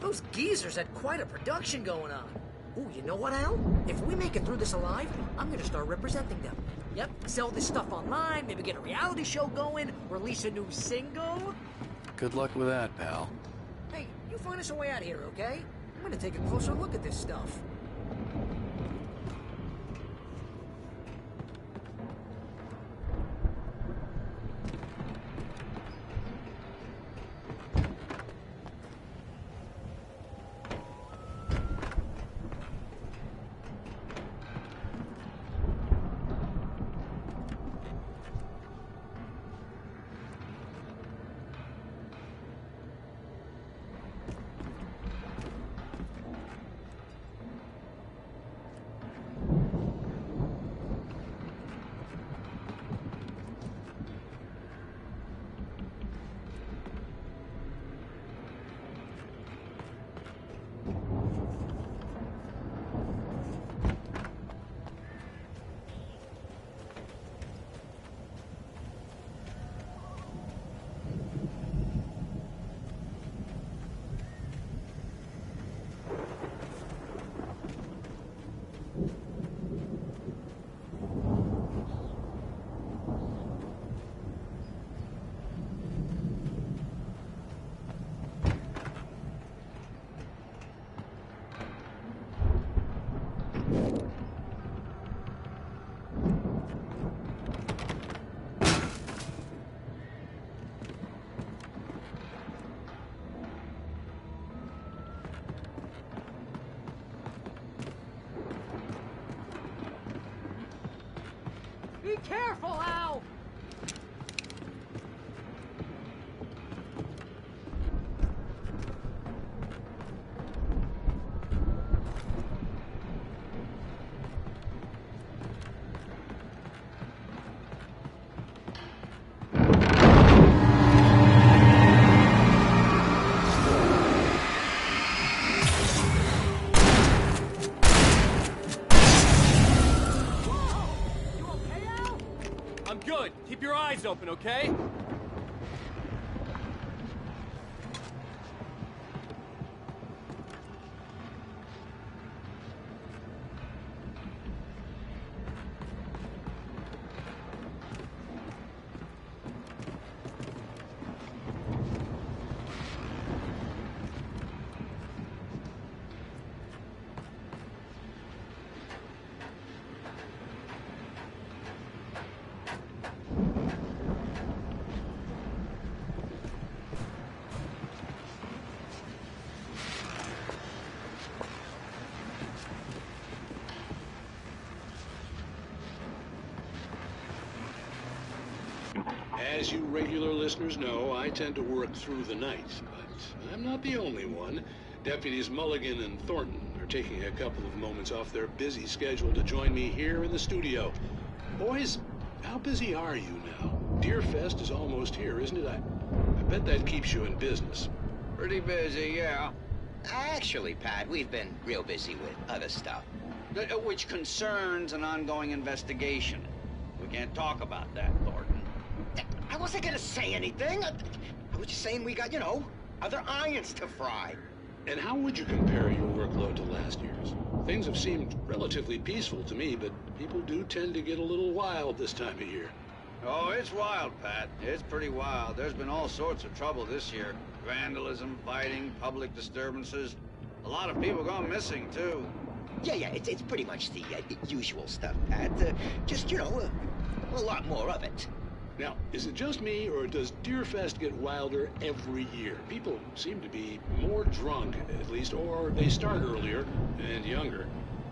Those geezers had quite a production going on. Ooh, you know what, Al? If we make it through this alive, I'm gonna start representing them. Yep, sell this stuff online, maybe get a reality show going, release a new single. Good luck with that, pal. Hey, you find us a way out of here, okay? I'm gonna take a closer look at this stuff. Be careful, Al! I'm good. Keep your eyes open, okay? As you regular listeners know, I tend to work through the night, but I'm not the only one. Deputies Mulligan and Thornton are taking a couple of moments off their busy schedule to join me here in the studio. Boys, how busy are you now? Deerfest is almost here, isn't it? I bet that keeps you in business. Pretty busy, yeah. Actually, Pat, we've been real busy with other stuff, which concerns an ongoing investigation. We can't talk about that, Thornton. I wasn't gonna say anything. I was just saying we got, you know, other irons to fry. And how would you compare your workload to last year's? Things have seemed relatively peaceful to me, but people do tend to get a little wild this time of year. Oh, it's wild, Pat. It's pretty wild. There's been all sorts of trouble this year. Vandalism, fighting, public disturbances. A lot of people gone missing, too. Yeah, it's pretty much the usual stuff, Pat. Just, you know, a lot more of it. Now, is it just me, or does Deerfest get wilder every year? People seem to be more drunk, at least, or they start earlier and younger.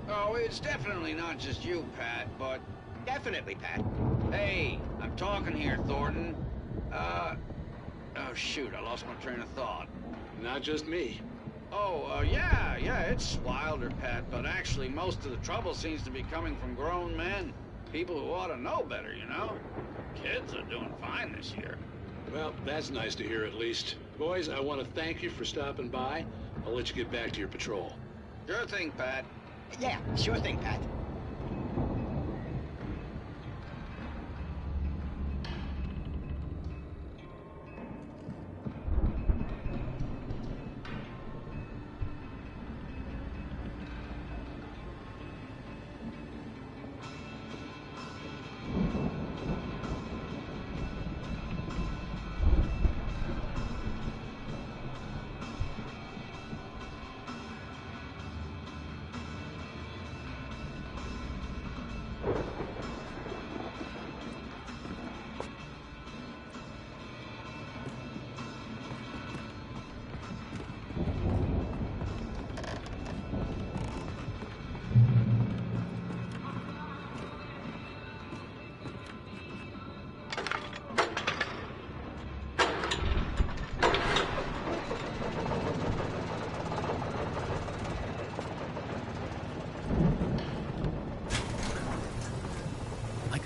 Oh, it's definitely not just you, Pat, but... Definitely, Pat. Hey, I'm talking here, Thornton. Oh, shoot, I lost my train of thought. Not just me. Oh, yeah, it's wilder, Pat, but actually most of the trouble seems to be coming from grown men. People who ought to know better, you know? Kids are doing fine this year. Well, that's nice to hear at least. Boys, I want to thank you for stopping by. I'll let you get back to your patrol. Sure thing, Pat. Yeah, sure thing, Pat.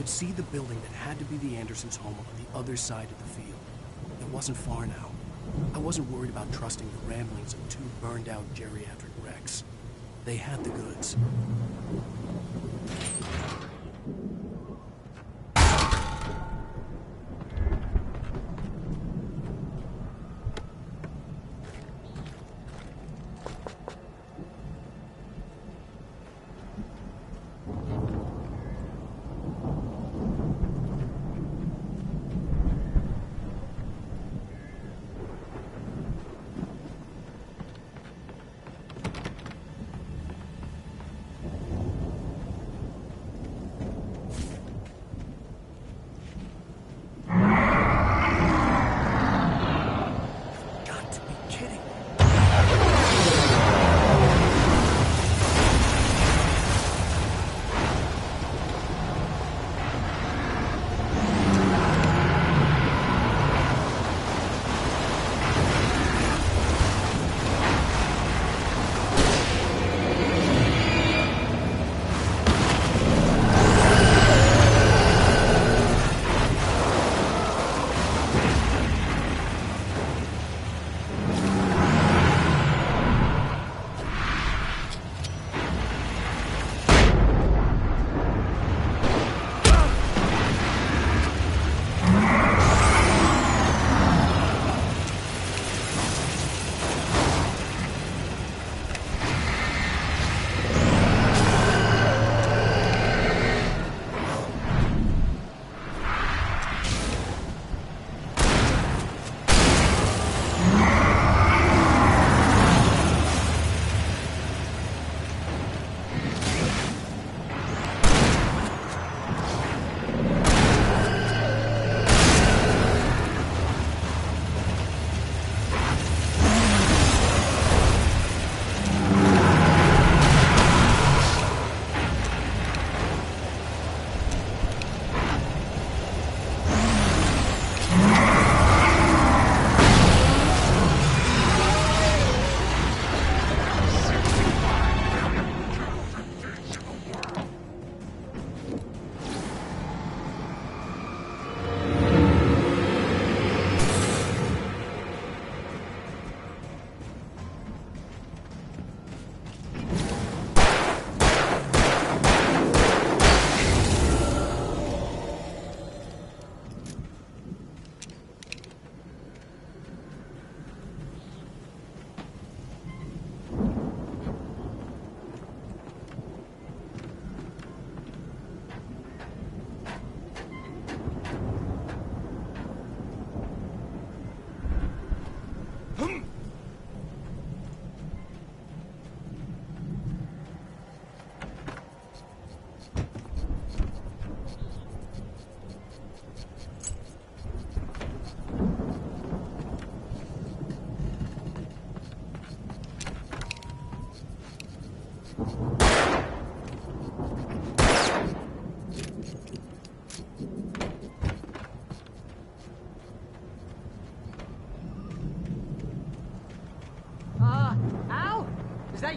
See the building that had to be the Andersons' home on the other side of the field. It wasn't far now. I wasn't worried about trusting the ramblings of two burned-out geriatric wrecks. They had the goods.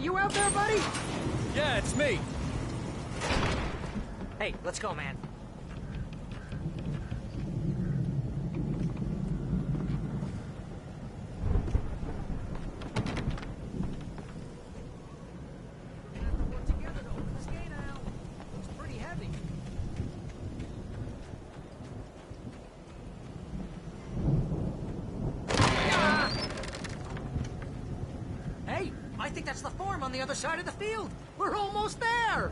you out there, buddy? Yeah, it's me. Hey, let's go, man. I think that's the farm on the other side of the field. We're almost there.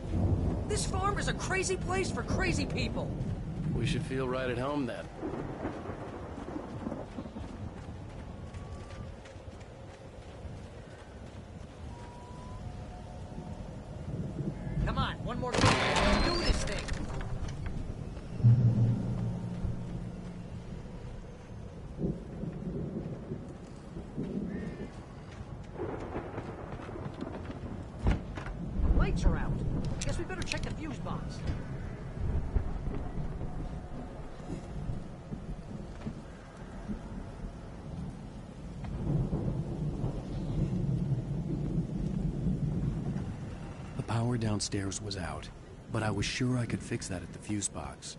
This farm is a crazy place for crazy people. We should feel right at home then. Come on, one more game. Let's do this thing. Lights are out. I guess we better check the fuse box. The power downstairs was out, but I was sure I could fix that at the fuse box.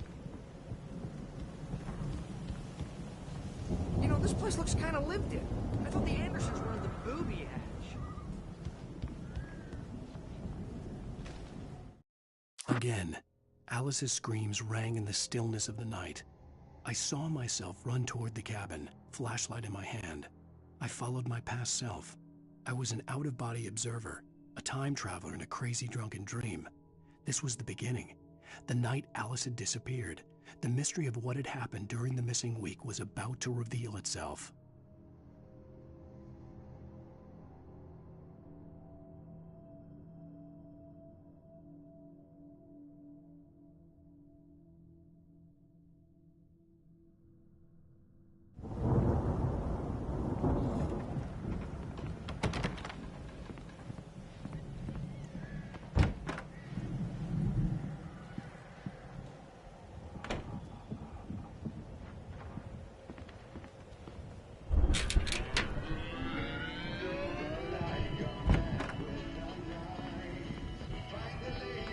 You know, this place looks kind of lived in. I thought the Andersons were in the booby hatch. Again, Alice's screams rang in the stillness of the night. I saw myself run toward the cabin, flashlight in my hand. I followed my past self. I was an out-of-body observer, a time traveler in a crazy drunken dream. This was the beginning. The night Alice had disappeared. The mystery of what had happened during the missing week was about to reveal itself.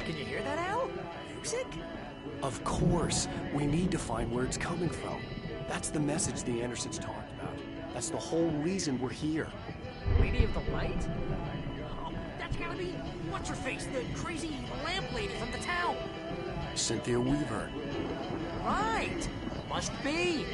Can you hear that, Al? Music? Of course. We need to find where it's coming from. That's the message the Andersons talked about. That's the whole reason we're here. Lady of the Light? Oh, that's gotta be what's-her-face, the crazy lamp lady from the town. Cynthia Weaver. Right. Must be.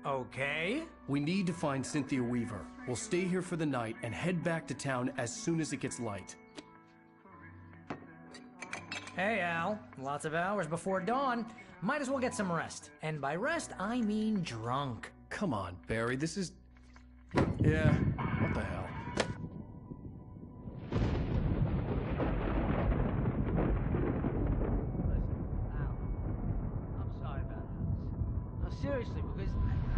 Okay. We need to find Cynthia Weaver. We'll stay here for the night and head back to town as soon as it gets light. Hey, Al. Lots of hours before dawn. Might as well get some rest. And by rest, I mean drunk. Come on, Barry, this is... Yeah, what the hell? I'm sorry about this. No, seriously, because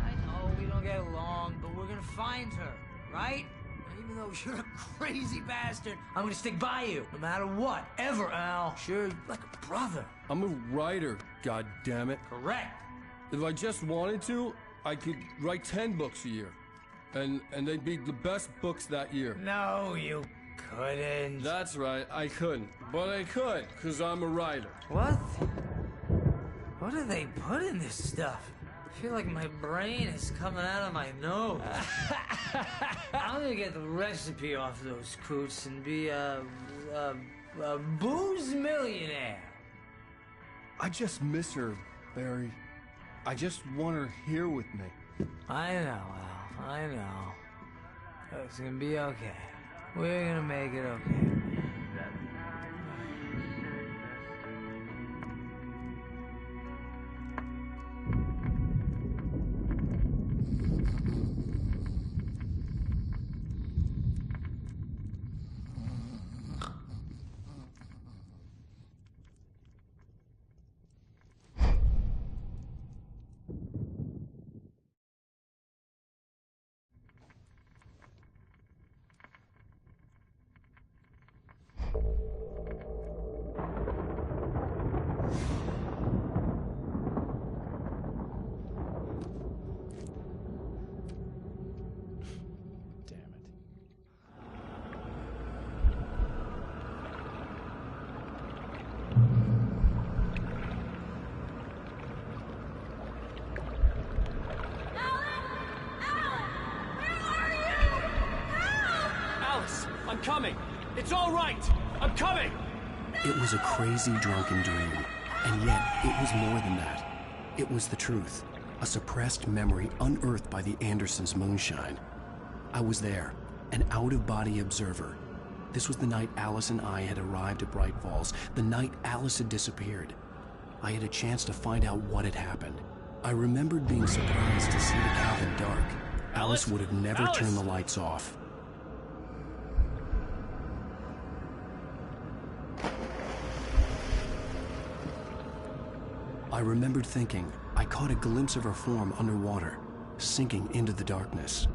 I know we don't get along, but we're gonna find her, right? And even though you're a crazy bastard, I'm gonna stick by you, no matter what, ever, Al. Sure, like a brother. I'm a writer, goddammit. Correct. If I just wanted to, I could write 10 books a year. And they'd be the best books that year. No, you couldn't. That's right, I couldn't. But I could, because I'm a writer. What? What do they put in this stuff? I feel like my brain is coming out of my nose. I'm gonna get the recipe off those coots and be a booze millionaire. I just miss her, Barry. I just want her here with me. I know, Al. I know. It's gonna be okay. We're gonna make it okay. coming! It's all right! I'm coming! It was a crazy, drunken dream. And yet, it was more than that. It was the truth. A suppressed memory unearthed by the Andersons' moonshine. I was there, an out-of-body observer. This was the night Alice and I had arrived at Bright Falls, the night Alice had disappeared. I had a chance to find out what had happened. I remembered being surprised to see the cabin dark. Alice would have never turned the lights off. I remembered thinking I caught a glimpse of her form underwater, sinking into the darkness.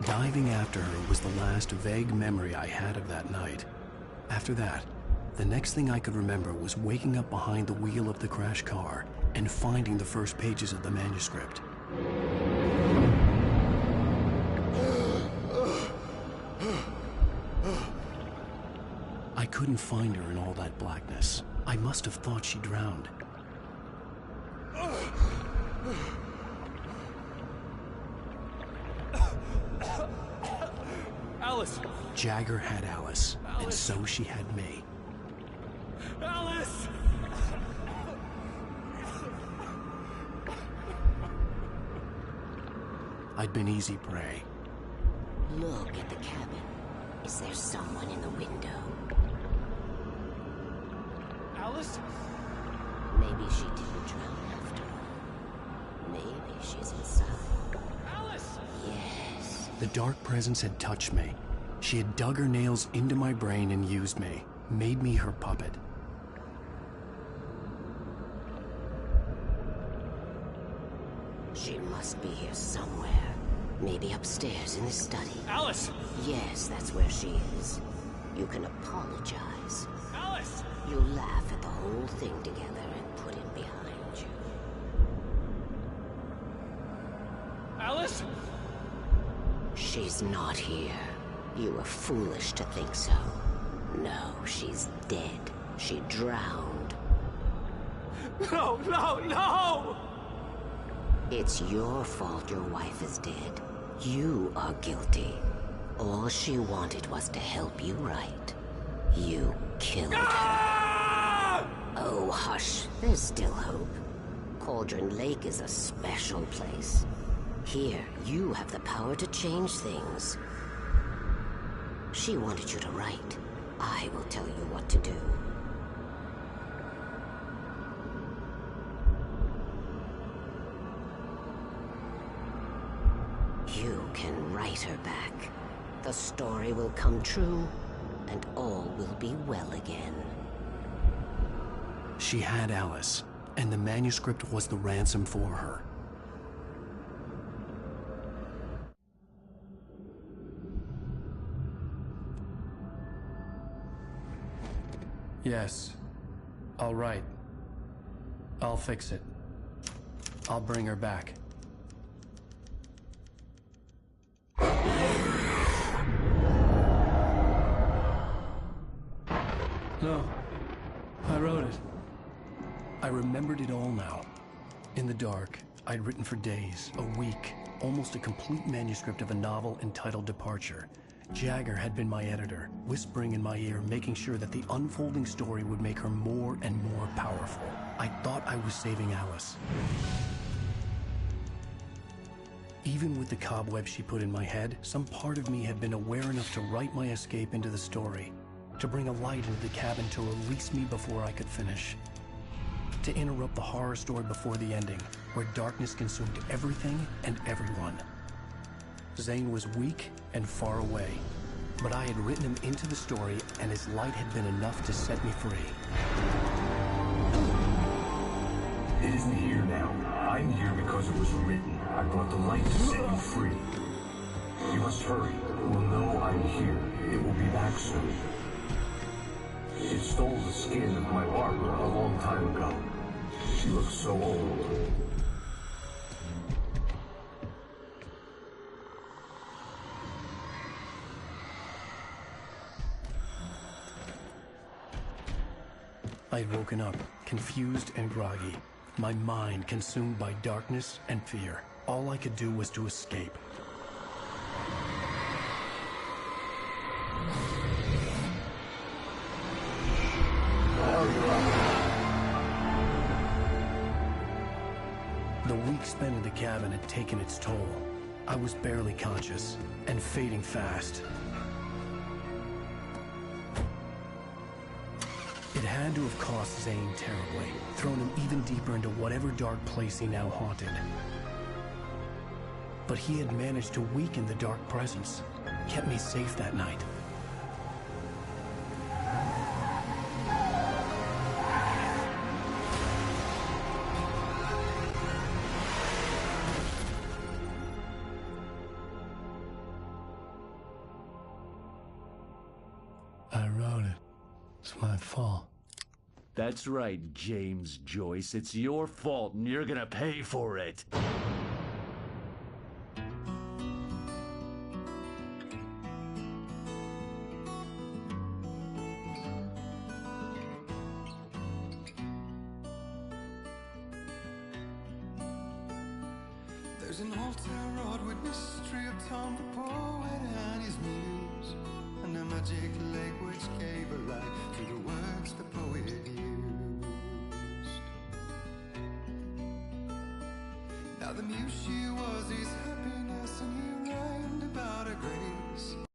Diving after her was the last vague memory I had of that night. After that, the next thing I could remember was waking up behind the wheel of the crashed car and finding the first pages of the manuscript. I couldn't find her in all that blackness. I must have thought she drowned. Alice! Jagger had Alice, and so she had me. Alice! I'd been easy prey. Look at the cabin. Is there someone in the window? Alice? Maybe she didn't drown after all. Maybe she's inside. Alice! Yes. The dark presence had touched me. She had dug her nails into my brain and used me, made me her puppet. She must be here somewhere. Maybe upstairs in the study. Alice! Yes, that's where she is. You can apologize. Alice! You laugh at the whole thing together and put it behind you. Alice? She's not here. You were foolish to think so. No, she's dead. She drowned. No, no, no! It's your fault your wife is dead. You are guilty. All she wanted was to help you right. You killed her. Oh, hush. There's still hope. Cauldron Lake is a special place. Here, you have the power to change things. She wanted you to write. I will tell you what to do. You can write her back. The story will come true, and all will be well again. She had Alice, and the manuscript was the ransom for her. Yes. I'll write. I'll fix it. I'll bring her back. No. I wrote it. I remembered it all now. In the dark, I'd written for days, a week, almost a complete manuscript of a novel entitled Departure. Jagger had been my editor, whispering in my ear, making sure that the unfolding story would make her more and more powerful. I thought I was saving Alice. Even with the cobwebs she put in my head, some part of me had been aware enough to write my escape into the story, to bring a light into the cabin to release me before I could finish. To interrupt the horror story before the ending, where darkness consumed everything and everyone. Zane was weak and far away, but I had written him into the story, and his light had been enough to set me free. It isn't here now. I'm here because it was written. I brought the light to set you free. You must hurry. It will know I'm here. It will be back soon. It stole the skin of my Barbara a long time ago. She looks so old. I had woken up, confused and groggy, my mind consumed by darkness and fear. All I could do was to escape. The week spent in the cabin had taken its toll. I was barely conscious, and fading fast. It had to have cost Zane terribly, thrown him even deeper into whatever dark place he now haunted. But he had managed to weaken the dark presence, kept me safe that night. I wrote it. It's my fault. That's right, James Joyce. It's your fault, and you're gonna pay for it. There's an old town road with mystery of Tom the poet and his muse, and a magic lake which gave a light to the words the poet used. Now the muse she was his happiness, and he rhymed about her grace.